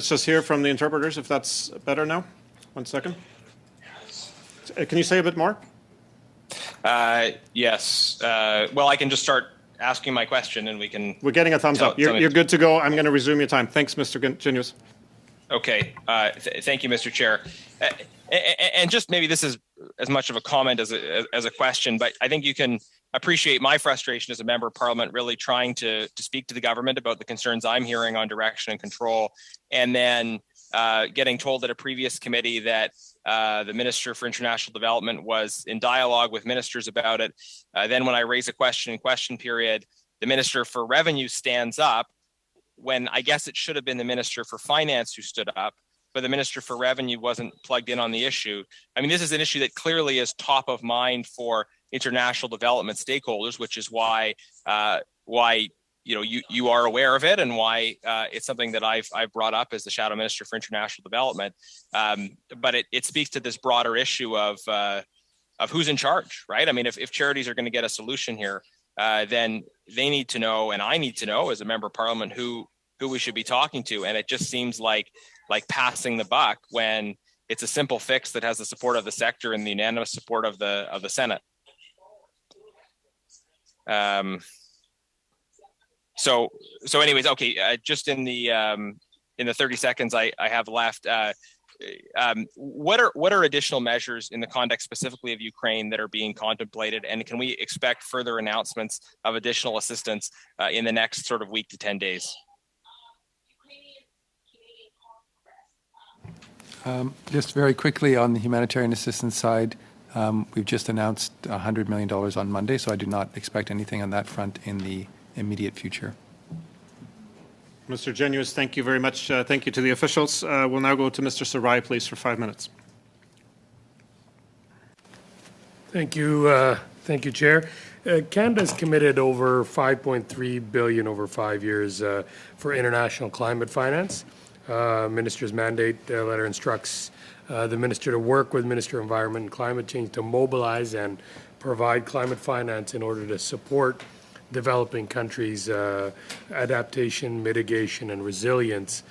just hear from the interpreters if that's better now. 1 second. Can you say a bit more? Yes. Well, I can just start asking my question and we can... We're getting a thumbs up. You're good to go. I'm going to resume your time. Thanks, Mr. Genuis. Okay. Thank you, Mr. Chair. And just maybe this is as much of a comment as a question, but I think you can appreciate my frustration as a member of Parliament really trying to speak to the government about the concerns I'm hearing on direction and control, and then getting told at a previous committee that the Minister for International Development was in dialogue with ministers about it. Then when I raise a question in question period, the Minister for Revenue stands up when I guess it should have been the Minister for Finance who stood up, but the Minister for Revenue wasn't plugged in on the issue. I mean, this is an issue that clearly is top of mind for international development stakeholders, which is why you are aware of it and why it's something that I've brought up as the Shadow Minister for International Development. But it speaks to this broader issue of who's in charge, right? I mean, if charities are going to get a solution here, then they need to know, and I need to know as a member of Parliament who we should be talking to. And it just seems like passing the buck when it's a simple fix that has the support of the sector and the unanimous support of the Senate. So anyways, okay. Just in the 30 seconds I have left, what are additional measures in the context specifically of Ukraine that are being contemplated, and can we expect further announcements of additional assistance in the next sort of week to 10 days? Just very quickly on the humanitarian assistance side, we've just announced $100 million on Monday, so I do not expect anything on that front in the immediate future. Mr. Genuis, thank you very much. Thank you to the officials. We'll now go to Mr. Sarai, please, for 5 minutes. Thank you, Chair. Canada's committed over $5.3 billion over 5 years for international climate finance. Minister's mandate letter instructs the Minister to work with Minister of Environment and Climate Change to mobilize and provide climate finance in order to support developing countries' adaptation, mitigation, and resilience,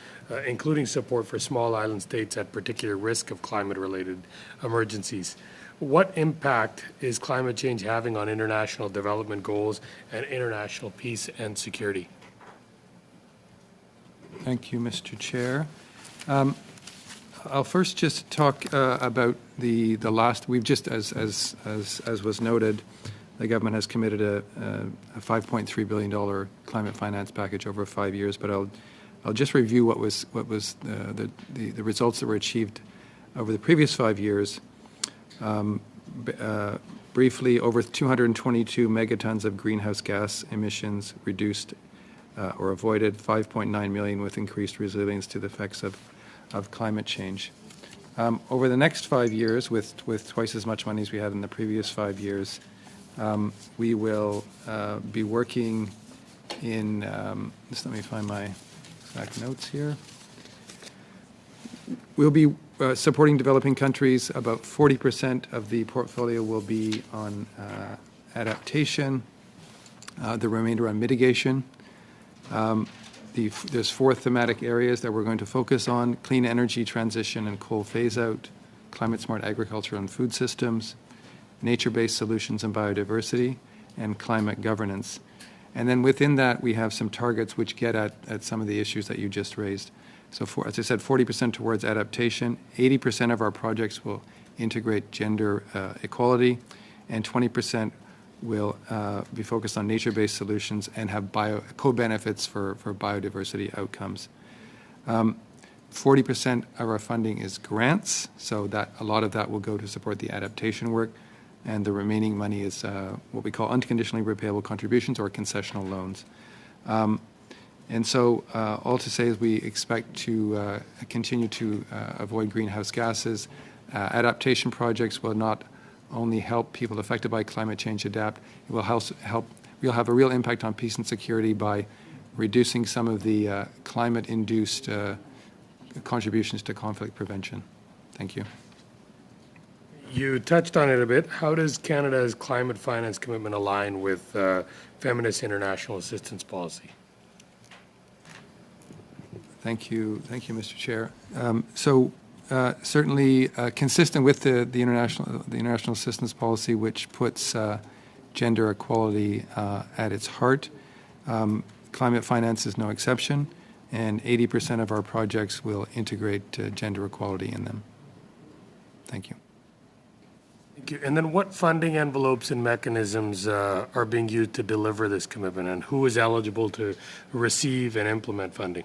including support for small island states at particular risk of climate-related emergencies. What impact is climate change having on international development goals and international peace and security? Thank you, Mr. Chair. I'll first just talk about the last. We've just, as was noted, the government has committed a $5.3 billion climate finance package over 5 years. But I'll just review what was the results that were achieved over the previous 5 years. Briefly, over 222 megatons of greenhouse gas emissions reduced or avoided, 5.9 million with increased resilience to the effects of climate change. Over the next 5 years, with twice as much money as we had in the previous 5 years, we will be working in, just let me find my exact notes here. We'll be supporting developing countries. About 40% of the portfolio will be on adaptation, the remainder on mitigation. There's 4 thematic areas that we're going to focus on: clean energy transition and coal phase-out, climate-smart agriculture and food systems, nature-based solutions and biodiversity, and climate governance. And then within that, we have some targets which get at some of the issues that you just raised. So as I said, 40% towards adaptation, 80% of our projects will integrate gender equality, and 20% will be focused on nature-based solutions and have co-benefits for biodiversity outcomes. 40% of our funding is grants, so that a lot of that will go to support the adaptation work, and the remaining money is what we call unconditionally repayable contributions or concessional loans. And so all to say is we expect to continue to avoid greenhouse gases. Adaptation projects will not only help people affected by climate change adapt. It will we'll have a real impact on peace and security by reducing some of the climate-induced contributions to conflict prevention. Thank you. You touched on it a bit. How does Canada's climate finance commitment align with feminist international assistance policy? Thank you, Mr. Chair. Certainly consistent with the international assistance policy, which puts gender equality at its heart. Climate finance is no exception, and 80% of our projects will integrate gender equality in them. Thank you. Thank you. And then what funding envelopes and mechanisms are being used to deliver this commitment, and who is eligible to receive and implement funding?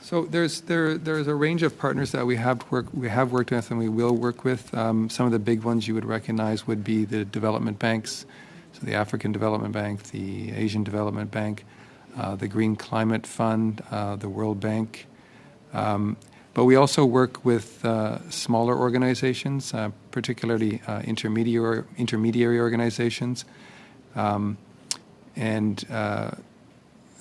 So there's a range of partners that we have worked with and we will work with. Some of the big ones you would recognize would be the development banks, so the African Development Bank, the Asian Development Bank, the Green Climate Fund, the World Bank. But we also work with smaller organizations, particularly intermediary organizations,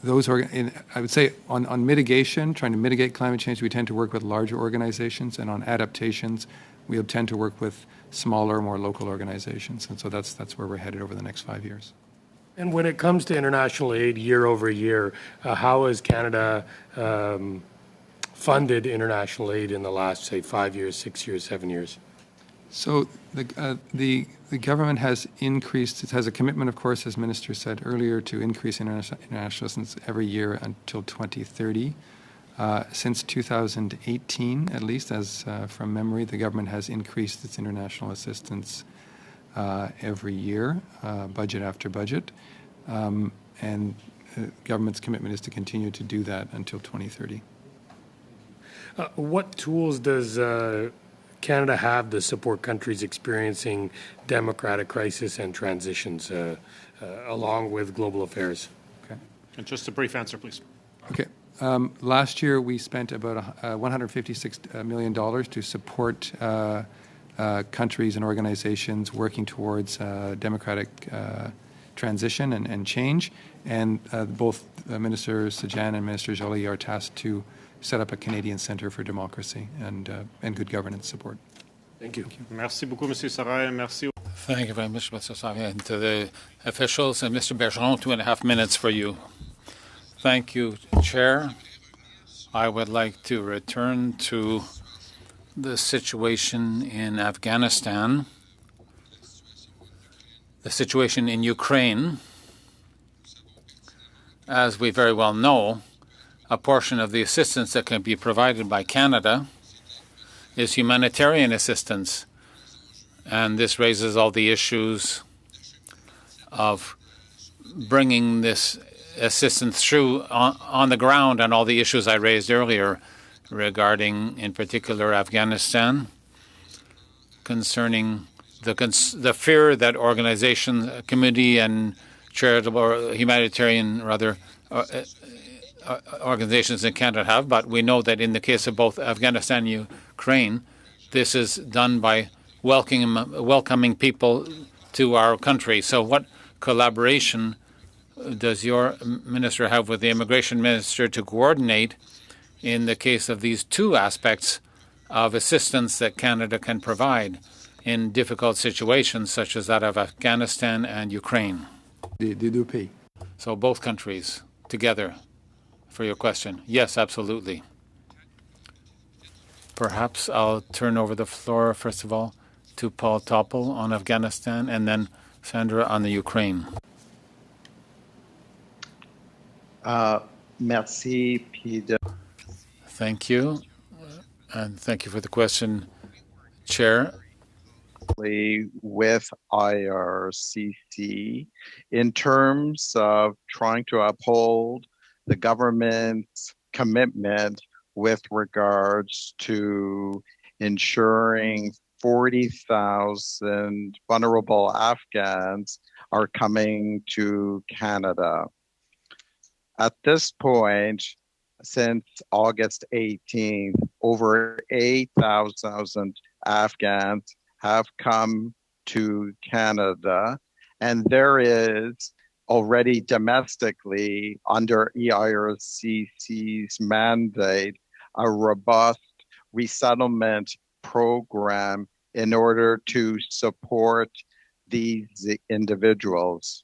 those are, I would say, on mitigation, trying to mitigate climate change, we tend to work with larger organizations, and on adaptations, we tend to work with smaller, more local organizations. And so that's where we're headed over the next 5 years. And when it comes to international aid year over year, how has Canada funded international aid in the last, say, 5 years, 6 years, 7 years? So the government has increased. It has a commitment, of course, as Minister said earlier, to increase international assistance every year until 2030. Since 2018, at least, as from memory, the government has increased its international assistance every year, budget after budget, and the government's commitment is to continue to do that until 2030. What tools does Canada have to support countries experiencing democratic crisis and transitions along with global affairs? Okay. And just a brief answer, please. Okay. Last year, we spent about $156 million to support countries and organizations working towards democratic transition and change. And both Minister Sajjan and Minister Joly are tasked to set up a Canadian Centre for Democracy and good governance support. Thank you. Merci beaucoup, Monsieur Sarraille. Merci. Thank you very much, Mr. Sarraille. And to the officials, and Mr. Bergeron, 2.5 minutes for you. Thank you, Chair. I would like to return to the situation in Afghanistan, the situation in Ukraine. As we very well know, a portion of the assistance that can be provided by Canada is humanitarian assistance. And this raises all the issues of bringing this assistance through on the ground, and all the issues I raised earlier regarding, in particular, Afghanistan, concerning the fear that organizations, community and charitable or humanitarian, rather, organizations in Canada have. But we know that in the case of both Afghanistan and Ukraine, this is done by welcoming people to our country. So what collaboration does your minister have with the immigration minister to coordinate in the case of these two aspects of assistance that Canada can provide in difficult situations such as that of Afghanistan and Ukraine? So both countries together, for your question. Yes, absolutely. Perhaps I'll turn over the floor, first of all, to Paul Topol on Afghanistan, and then Sandra on the Ukraine. Merci, Peter. Thank you. And thank you for the question, Chair. With IRCC in terms of trying to uphold the government's commitment with regards to ensuring 40,000 vulnerable Afghans are coming to Canada. At this point, since August 18th, over 8,000 Afghans have come to Canada, and there is already domestically under EIRCC's mandate a robust resettlement program in order to support these individuals.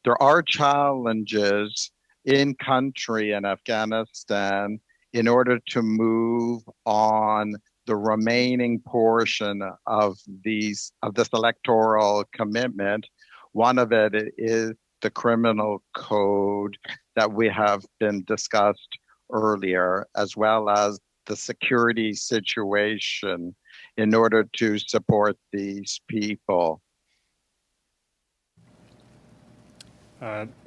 There are challenges in country in Afghanistan in order to move on the remaining portion of this electoral commitment. One of it is the criminal code that we have been discussed earlier, as well as the security situation in order to support these people.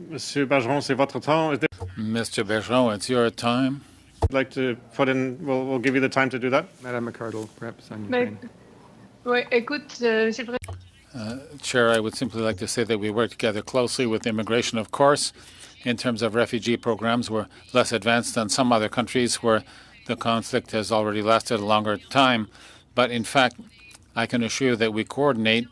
Monsieur Bergeron, c'est votre temps. Mr. Bergeron, it's your time. I'd like to put in, we'll give you the time to do that. Madame McArdle, perhaps on Mais, Ukraine. ouais, écoute, Monsieur le Président. Chair, I would simply like to say that we work together closely with immigration, of course. In terms of refugee programs, we're less advanced than some other countries where the conflict has already lasted a longer time. But in fact, I can assure you that we coordinate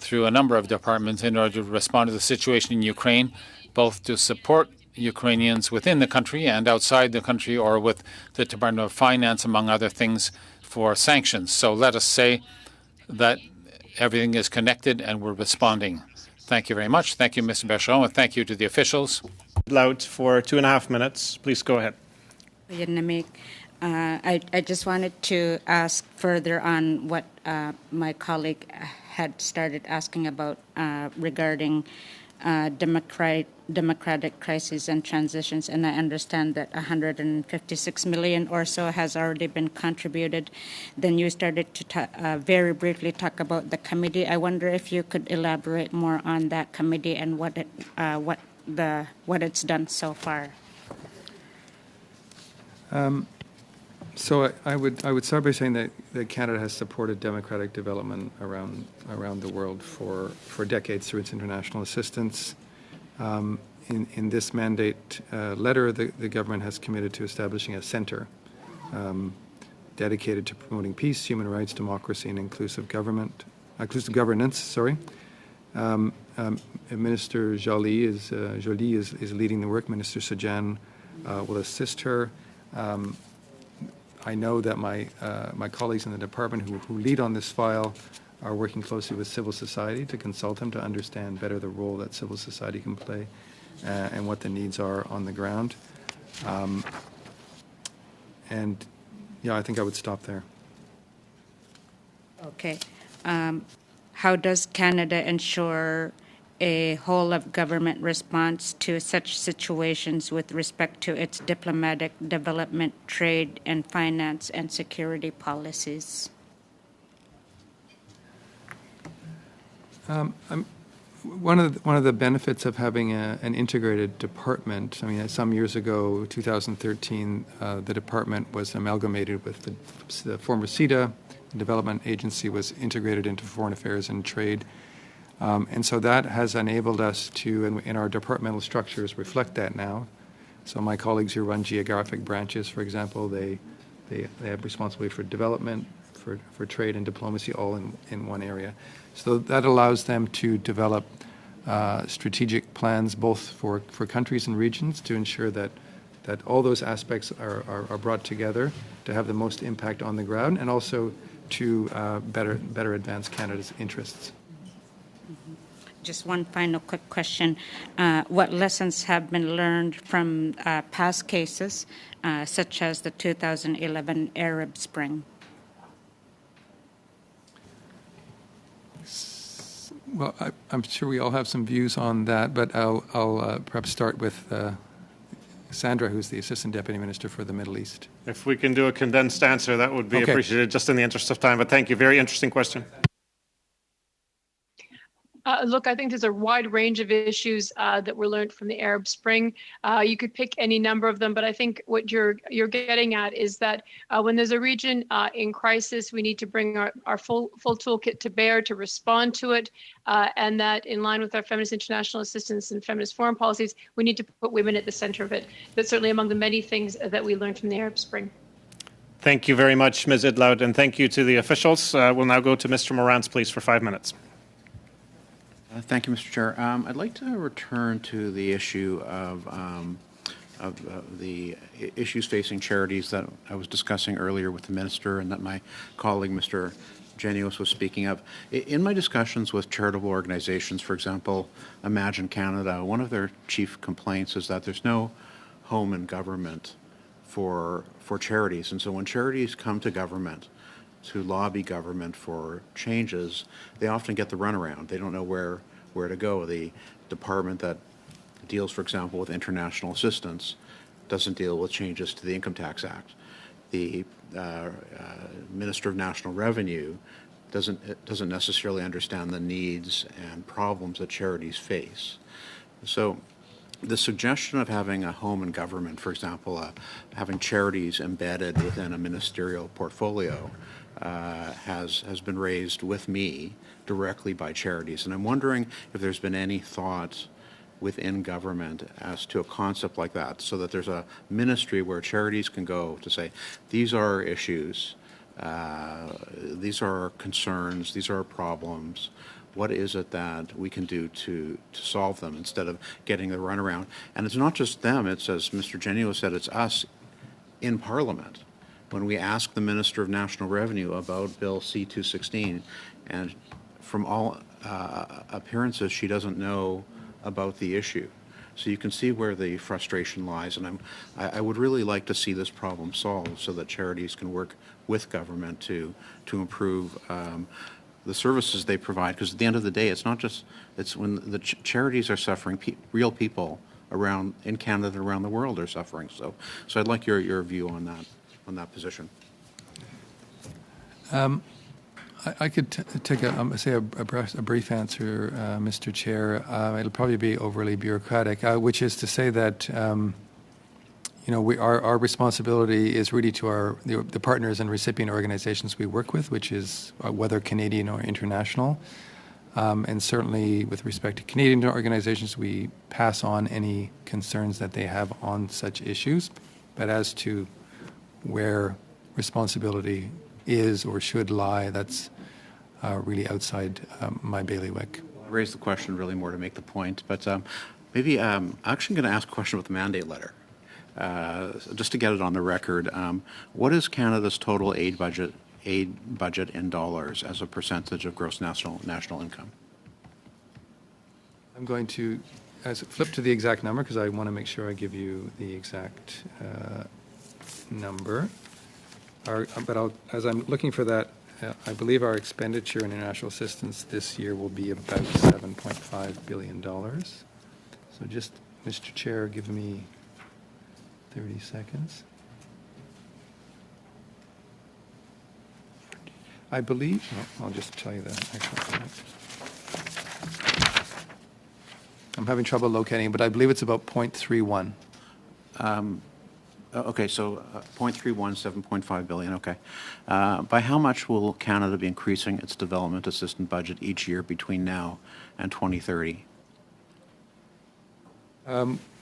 through a number of departments in order to respond to the situation in Ukraine, both to support Ukrainians within the country and outside the country, or with the Department of Finance, among other things, for sanctions. So let us say that everything is connected and we're responding. Thank you very much. Thank you, Mr. Bergeron, and thank you to the officials. Loud for 2.5 minutes. Please go ahead. I just wanted to ask further on what my colleague had started asking about regarding democratic crises and transitions, and I understand that 156 million or so has already been contributed. Then you started to very briefly talk about the committee. I wonder if you could elaborate more on that committee and what it's done so far. So I would start by saying that Canada has supported democratic development around the world for decades through its international assistance. In this mandate letter, the government has committed to establishing a center dedicated to promoting peace, human rights, democracy, and inclusive governance. Minister Joly is leading the work. Minister Sajjan will assist her. I know that my colleagues in the department who lead on this file are working closely with civil society to consult them to understand better the role that civil society can play and what the needs are on the ground. And yeah, I think I would stop there. Okay. How does Canada ensure a whole-of-government response to such situations with respect to its diplomatic, development, trade, and finance and security policies? One of the benefits of having an integrated department, I mean, some years ago, 2013, the department was amalgamated with the former CEDA. The development agency was integrated into foreign affairs and trade. And so that has enabled us to, in our departmental structures, reflect that now. So my colleagues who run geographic branches, for example, they have responsibility for development, for trade and diplomacy, all in one area. So that allows them to develop strategic plans both for countries and regions to ensure that all those aspects are brought together to have the most impact on the ground, and also to better advance Canada's interests. Just one final quick question. What lessons have been learned from past cases, such as the 2011 Arab Spring? Well, I'm sure we all have some views on that, but I'll perhaps start with Sandra, who's the Assistant Deputy Minister for the Middle East. If we can do a condensed answer, that would be appreciated, just in the interest of time. But thank you. Very interesting question. Look, I think there's a wide range of issues that were learned from the Arab Spring. You could pick any number of them, but I think what you're getting at is that when there's a region in crisis, we need to bring our full toolkit to bear to respond to it, and that in line with our feminist international assistance and feminist foreign policies, we need to put women at the center of it. That's certainly among the many things that we learned from the Arab Spring. Thank you very much, Ms. Idlout, and thank you to the officials. We'll now go to Mr. Morantz, please, for 5 minutes. Thank you, Mr. Chair. I'd like to return to the issue of the issues facing charities that I was discussing earlier with the minister and that my colleague, Mr. Genuis, was speaking of. In my discussions with charitable organizations, for example, Imagine Canada, one of their chief complaints is that there's no home in government for charities. And so when charities come to government to lobby government for changes, they often get the runaround. They don't know where to go. The department that deals, for example, with international assistance doesn't deal with changes to the Income Tax Act. The Minister of National Revenue doesn't necessarily understand the needs and problems that charities face. So the suggestion of having a home in government, for example, having charities embedded within a ministerial portfolio has been raised with me directly by charities. And I'm wondering if there's been any thought within government as to a concept like that, so that there's a ministry where charities can go to say, these are our issues, these are our concerns, these are our problems. What is it that we can do to solve them instead of getting the runaround? And it's not just them, it's, as Mr. Genuis said, it's us in Parliament. When we ask the Minister of National Revenue about Bill C-216, and from all appearances, she doesn't know about the issue. So you can see where the frustration lies, and I would really like to see this problem solved so that charities can work with government to improve the services they provide, because at the end of the day, it's not just, it's when the charities are suffering, real people around in Canada and around the world are suffering. So I'd like your view on that position. I could take a brief answer, Mr. Chair. It'll probably be overly bureaucratic, which is to say that our responsibility is really to the partners and recipient organizations we work with, which is whether Canadian or international. And certainly with respect to Canadian organizations, we pass on any concerns that they have on such issues. But as to where responsibility is or should lie, that's really outside my bailiwick. I raised the question really more to make the point, but maybe I'm actually going to ask a question with the mandate letter. Just to get it on the record, what is Canada's total aid budget in dollars as a percentage of gross national income? I'm going to flip to the exact number because I want to make sure I give you the exact number. As I'm looking for that, I believe our expenditure in international assistance this year will be about $7.5 billion. So just, Mr. Chair, give me 30 seconds. I believe, I'll just tell you the actual fact. I'm having trouble locating, but I believe it's about 0.31. Okay, so 0.31, 7.5 billion, okay. By how much will Canada be increasing its development assistance budget each year between now and 2030?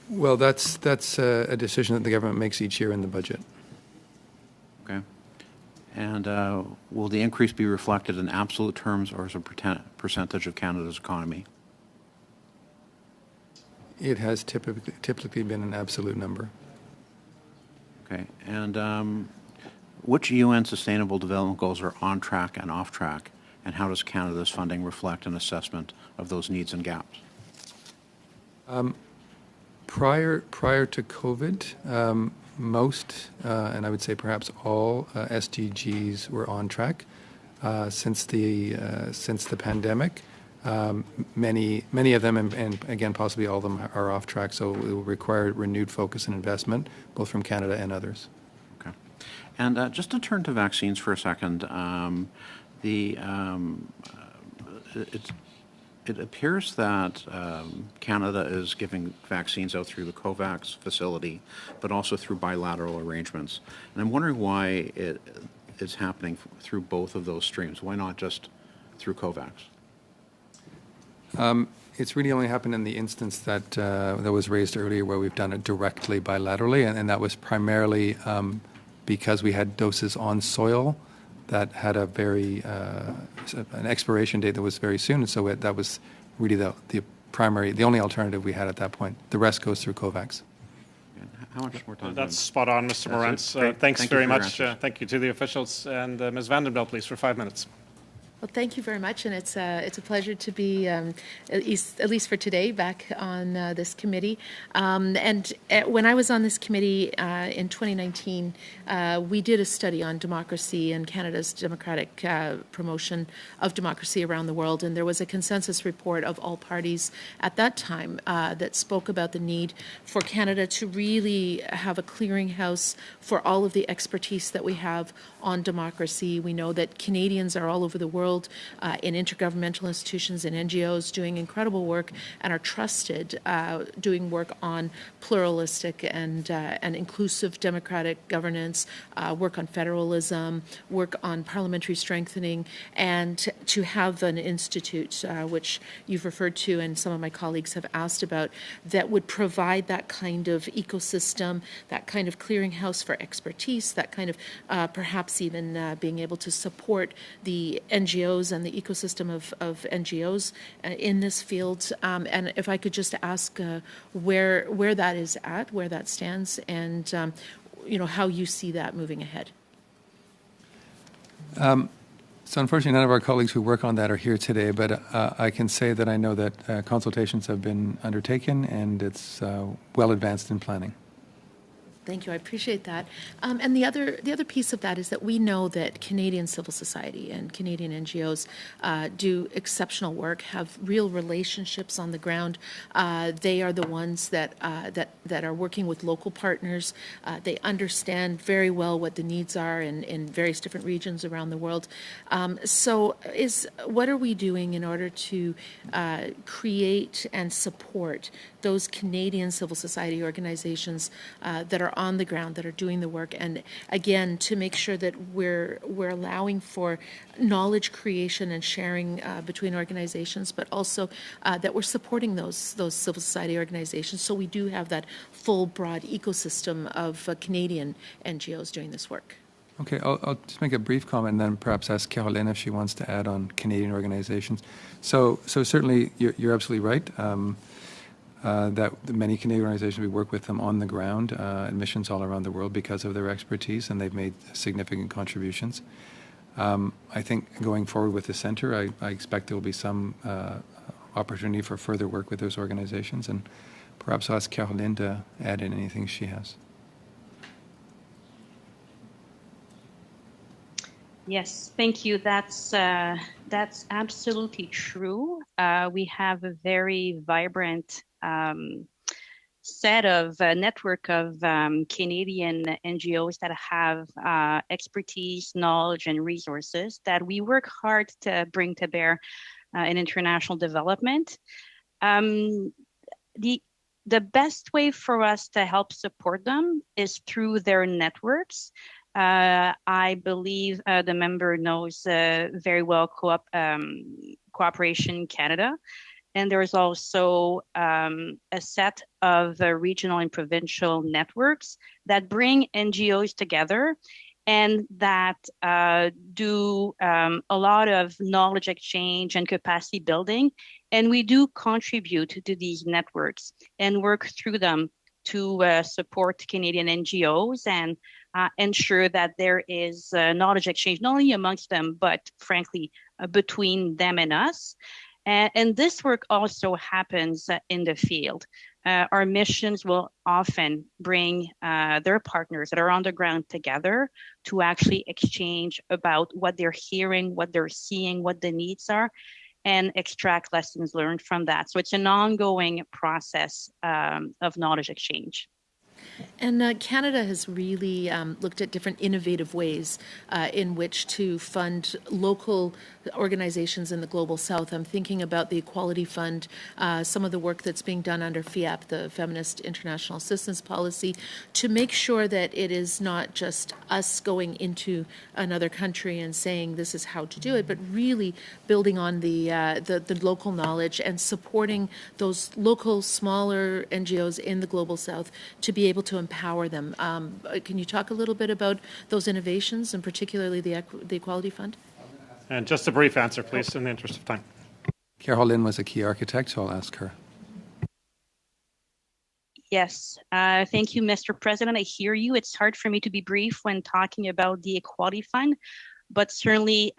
Well, that's a decision that the government makes each year in the budget. Okay. And will the increase be reflected in absolute terms or as a percentage of Canada's economy? It has typically been an absolute number. Okay. And which UN Sustainable Development Goals are on track and off track, and how does Canada's funding reflect an assessment of those needs and gaps? Prior to COVID, most, and I would say perhaps all, SDGs were on track. Since the pandemic, many of them, and again possibly all of them, are off track. So it will require renewed focus and investment, both from Canada and others. Okay, and just to turn to vaccines for a second, it appears that Canada is giving vaccines out through the COVAX facility, but also through bilateral arrangements. And I'm wondering why it is happening through both of those streams. Why not just through COVAX? It's really only happened in the instance that was raised earlier, where we've done it directly bilaterally, and that was primarily because we had doses on soil that had a very an expiration date that was very soon, and so that was really the only alternative we had at that point. The rest goes through COVAX. How much more time? That's spot on, Mr. Morantz. Thanks very much. Thank you to the officials. And Ms. Vandenbelt, please, for 5 minutes. Well, thank you very much, and it's a pleasure to be, at least for today, back on this committee. When I was on this committee in 2019, we did a study on democracy and Canada's democratic promotion of democracy around the world, and there was a consensus report of all parties at that time that spoke about the need for Canada to really have a clearinghouse for all of the expertise that we have on democracy. We know that Canadians are all over the world in intergovernmental institutions and NGOs doing incredible work and are trusted doing work on pluralistic and inclusive democratic governance, work on federalism, work on parliamentary strengthening, and to have an institute, which you've referred to and some of my colleagues have asked about, that would provide that kind of ecosystem, that kind of clearinghouse for expertise, that kind of perhaps even being able to support the NGOs and the ecosystem of NGOs in this field. And if I could just ask where that is at, where that stands, and how you see that moving ahead. So unfortunately, none of our colleagues who work on that are here today, but I can say that I know that consultations have been undertaken and it's well advanced in planning. Thank you. I appreciate that. And the other piece of that is that we know that Canadian civil society and Canadian NGOs do exceptional work, have real relationships on the ground. They are the ones that are working with local partners. They understand very well what the needs are in various different regions around the world. So what are we doing in order to create and support those Canadian civil society organizations that are on the ground, that are doing the work, and again to make sure that we're allowing for knowledge creation and sharing between organizations, but also that we're supporting those civil society organizations, so we do have that full broad ecosystem of Canadian NGOs doing this work. Okay, I'll just make a brief comment and then perhaps ask Caroline if she wants to add on Canadian organizations. So certainly you're absolutely right. That many Canadian organizations, we work with them on the ground, in missions all around the world because of their expertise, and they've made significant contributions. I think going forward with the center, I expect there will be some opportunity for further work with those organizations, and perhaps I'll ask Caroline to add in anything she has. Yes, thank you. That's absolutely true. We have a very vibrant set of network of Canadian NGOs that have expertise, knowledge, and resources that we work hard to bring to bear in international development. The best way for us to help support them is through their networks. I believe the member knows very well Cooperation Canada. And there's also a set of regional and provincial networks that bring NGOs together and that do a lot of knowledge exchange and capacity building. And we do contribute to these networks and work through them to support Canadian NGOs and ensure that there is knowledge exchange, not only amongst them, but frankly, between them and us. And this work also happens in the field. Our missions will often bring their partners that are on the ground together to actually exchange about what they're hearing, what they're seeing, what the needs are, and extract lessons learned from that. So it's an ongoing process of knowledge exchange. And Canada has really looked at different innovative ways in which to fund local organizations in the Global South. I'm thinking about the Equality Fund, some of the work that's being done under FIAP, the Feminist International Assistance Policy, to make sure that it is not just us going into another country and saying this is how to do it, but really building on the local knowledge and supporting those local, smaller NGOs in the Global South to be able to empower them. Can you talk a little bit about those innovations, and particularly the Equality Fund? And just a brief answer, please, in the interest of time. Carol Lynn was a key architect, so I'll ask her. Yes, thank you, Mr. President. I hear you. It's hard for me to be brief when talking about the Equality Fund, but certainly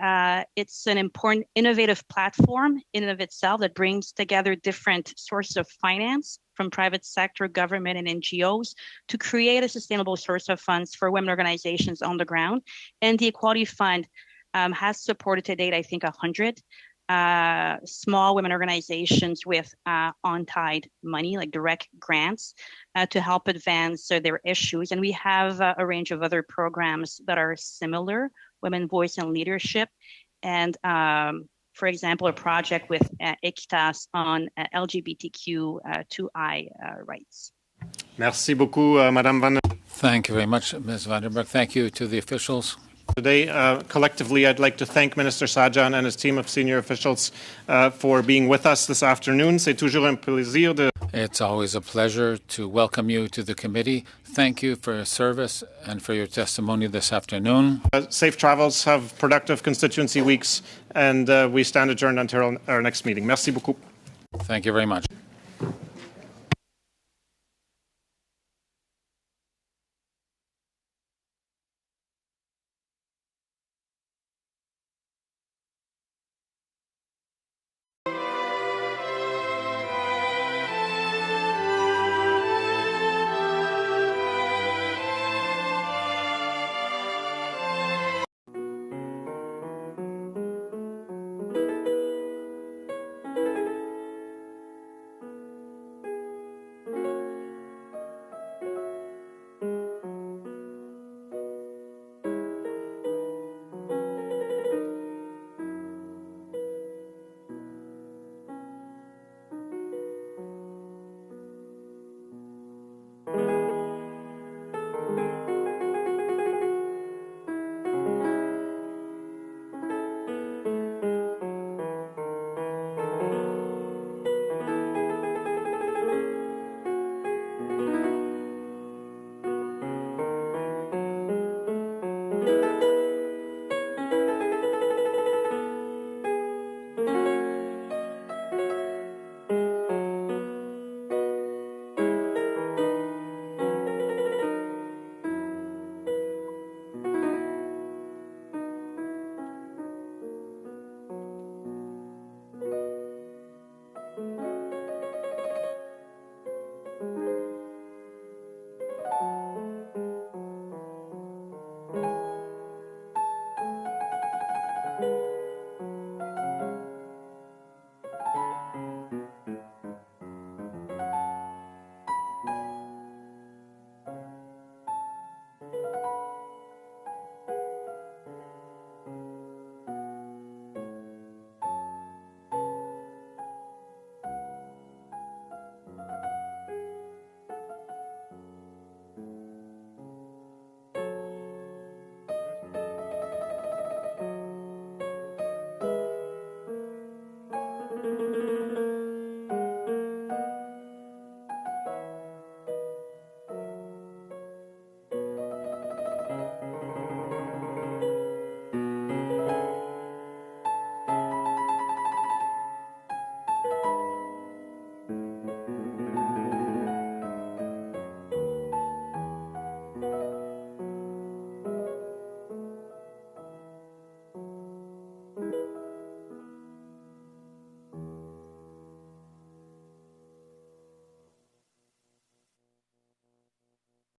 it's an important innovative platform in and of itself that brings together different sources of finance from private sector, government, and NGOs to create a sustainable source of funds for women organizations on the ground. And the Equality Fund has supported to date, I think, 100 small women organizations with untied money, like direct grants, to help advance their issues. And we have a range of other programs that are similar, Women Voice and Leadership, and for example, a project with Equitas on LGBTQ2I rights. Merci beaucoup, Madame Van. Thank you very much, Ms. Vandenberg. Thank you to the officials. Today, collectively, I'd like to thank Minister Sajjan and his team of senior officials for being with us this afternoon. C'est toujours un plaisir de... It's always a pleasure to welcome you to the committee. Thank you for your service and for your testimony this afternoon. Safe travels, have productive constituency weeks, and we stand adjourned until our next meeting. Merci beaucoup. Thank you very much.